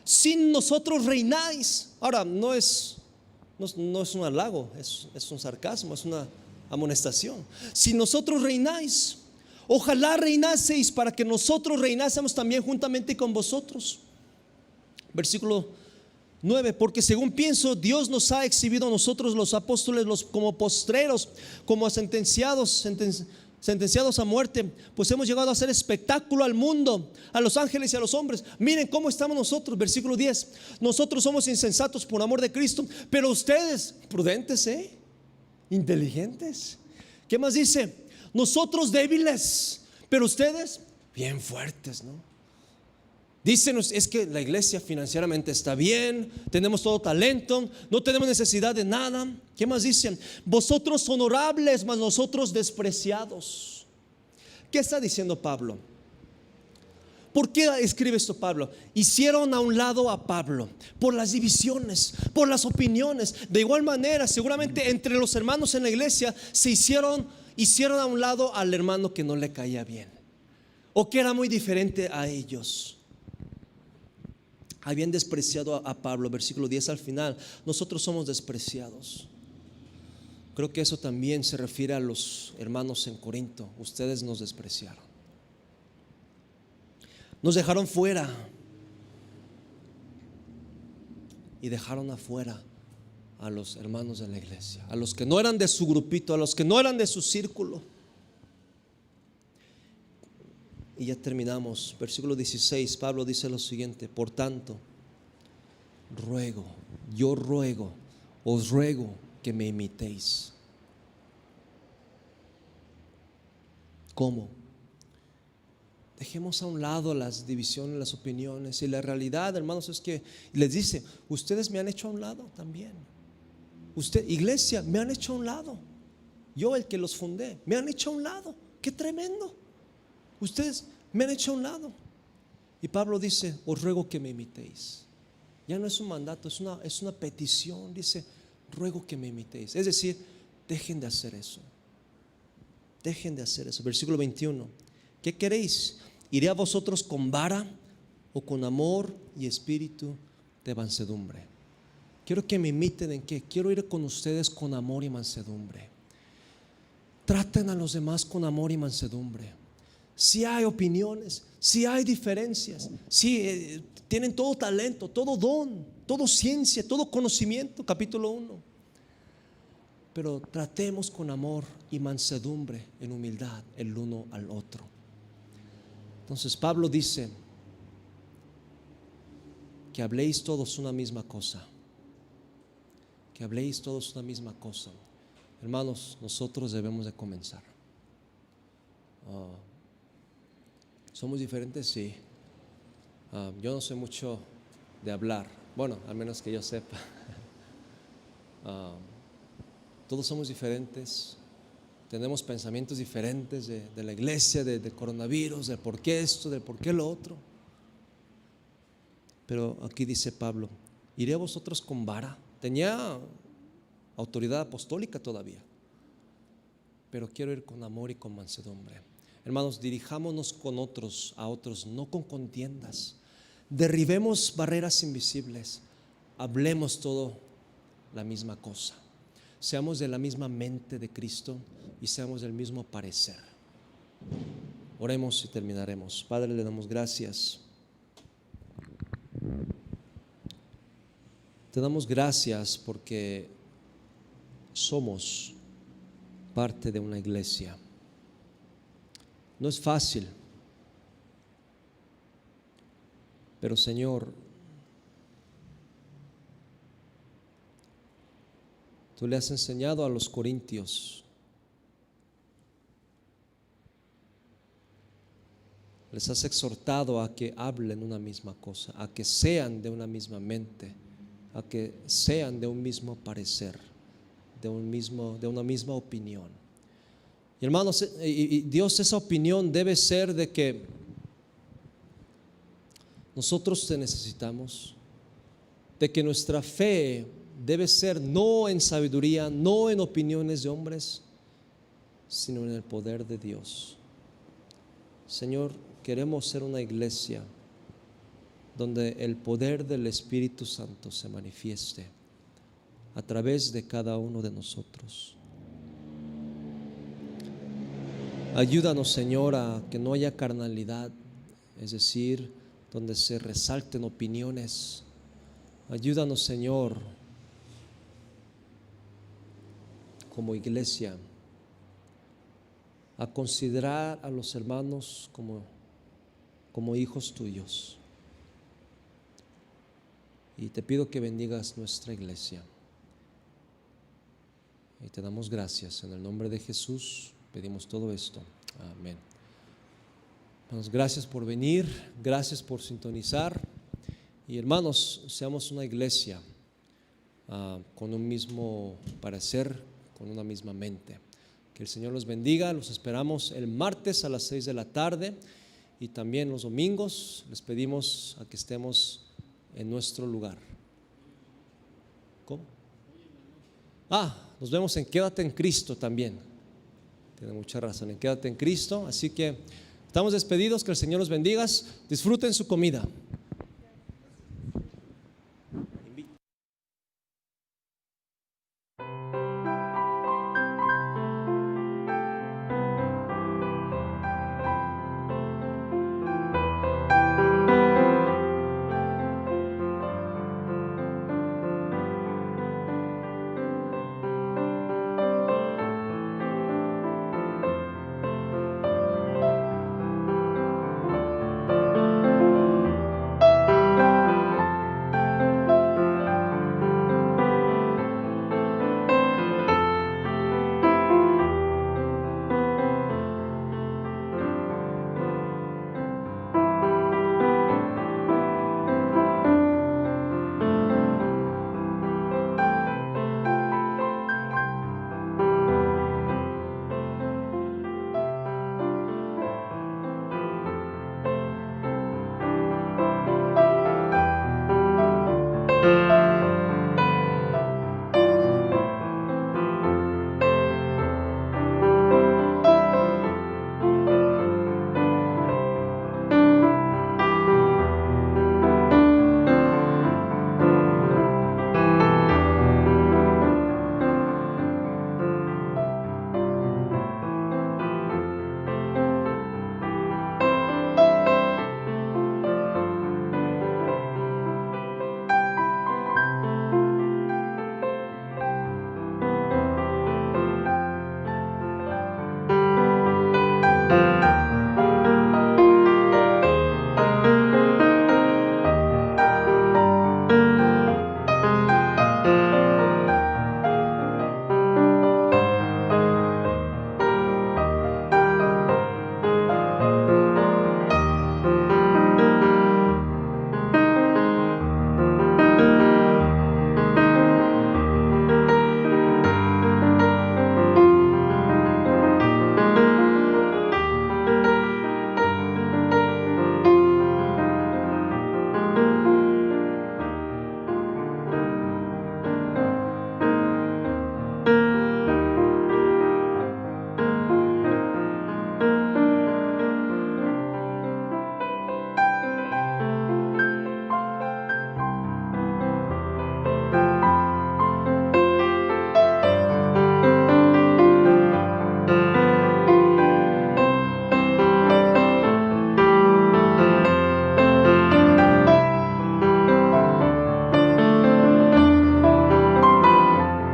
Sin nosotros reináis. Ahora, no es un halago, es un sarcasmo, es una amonestación. Si nosotros reináis, ojalá reinaseis para que nosotros reinásemos también juntamente con vosotros. Versículo 9: porque según pienso, Dios nos ha exhibido a nosotros los apóstoles como postreros, como sentenciados a muerte, pues hemos llegado a hacer espectáculo al mundo, a los ángeles y a los hombres. Miren cómo estamos nosotros. Versículo 10: nosotros somos insensatos por amor de Cristo, pero ustedes prudentes, inteligentes. ¿Qué más dice? Nosotros débiles, pero ustedes bien fuertes, ¿no? Dicen, es que la iglesia financieramente está bien, tenemos todo talento, no tenemos necesidad de nada. ¿Qué más dicen? Vosotros honorables, mas nosotros despreciados. ¿Qué está diciendo Pablo? ¿Por qué escribe esto Pablo? Hicieron a un lado a Pablo por las divisiones, por las opiniones. De igual manera, seguramente entre los hermanos en la iglesia se hicieron a un lado al hermano que no le caía bien, o que era muy diferente a ellos. Habían despreciado a Pablo. Versículo 10 al final: nosotros somos despreciados. Creo que eso también se refiere a los hermanos en Corinto. Ustedes nos despreciaron, nos dejaron fuera y dejaron afuera a los hermanos de la iglesia, a los que no eran de su grupito, a los que no eran de su círculo. Y ya terminamos. Versículo 16, Pablo dice lo siguiente: por tanto, os ruego que me imitéis. ¿Cómo? Dejemos a un lado las divisiones, las opiniones. Y la realidad, hermanos, es que les dice: ustedes me han hecho a un lado también. Usted, iglesia, me han hecho a un lado. Yo, el que los fundé, me han hecho a un lado. ¡Qué tremendo! Ustedes me han hecho a un lado. Y Pablo dice: os ruego que me imitéis. Ya no es un mandato, es una petición. Dice: ruego que me imitéis. Es decir, dejen de hacer eso. Dejen de hacer eso. Versículo 21: ¿qué queréis? ¿Iré a vosotros con vara o con amor y espíritu de mansedumbre? Quiero que me imiten. ¿En qué? Quiero ir con ustedes con amor y mansedumbre. Traten a los demás con amor y mansedumbre. Si hay opiniones, si hay diferencias, si tienen todo talento, todo don, todo ciencia, todo conocimiento, capítulo 1. Pero tratemos con amor y mansedumbre, en humildad, el uno al otro. Entonces Pablo dice que habléis todos una misma cosa. Que habléis todos una misma cosa. Hermanos, nosotros debemos de comenzar. ¿Somos diferentes? Sí. Yo no sé mucho de hablar. Bueno, al menos que yo sepa. Todos somos diferentes. Tenemos pensamientos diferentes de la iglesia, de coronavirus, del por qué esto, del por qué lo otro. Pero aquí dice Pablo: ¿iré a vosotros con vara? Tenía autoridad apostólica todavía, pero quiero ir con amor y con mansedumbre. Hermanos, dirijámonos con otros a otros, no con contiendas. Derribemos barreras invisibles. Hablemos todo la misma cosa. Seamos de la misma mente de Cristo y seamos del mismo parecer. Oremos y terminaremos. Padre, le damos gracias Te damos gracias porque somos parte de una iglesia. No es fácil, pero Señor, Tú le has enseñado a los corintios, les has exhortado a que hablen una misma cosa, a que sean de una misma mente, a que sean de un mismo parecer, de una misma opinión. Y hermanos, y Dios, esa opinión debe ser de que nosotros te necesitamos, de que nuestra fe debe ser no en sabiduría, no en opiniones de hombres, sino en el poder de Dios. Señor, queremos ser una iglesia donde el poder del Espíritu Santo se manifieste a través de cada uno de nosotros. Ayúdanos, Señor, a que no haya carnalidad, es decir, donde se resalten opiniones. Ayúdanos, Señor, como iglesia, a considerar a los hermanos como hijos tuyos. Y te pido que bendigas nuestra iglesia. Y te damos gracias. En el nombre de Jesús pedimos todo esto. Amén. Hermanos, gracias por venir, gracias por sintonizar. Y hermanos, seamos una iglesia con un mismo parecer, con una misma mente. Que el Señor los bendiga. Los esperamos el martes a las 6 de la tarde y también los domingos. Les pedimos a que estemos en nuestro lugar. ¿Cómo? Nos vemos en Quédate en Cristo también. Tiene mucha razón, en Quédate en Cristo. Así que estamos despedidos, que el Señor los bendiga. Disfruten su comida.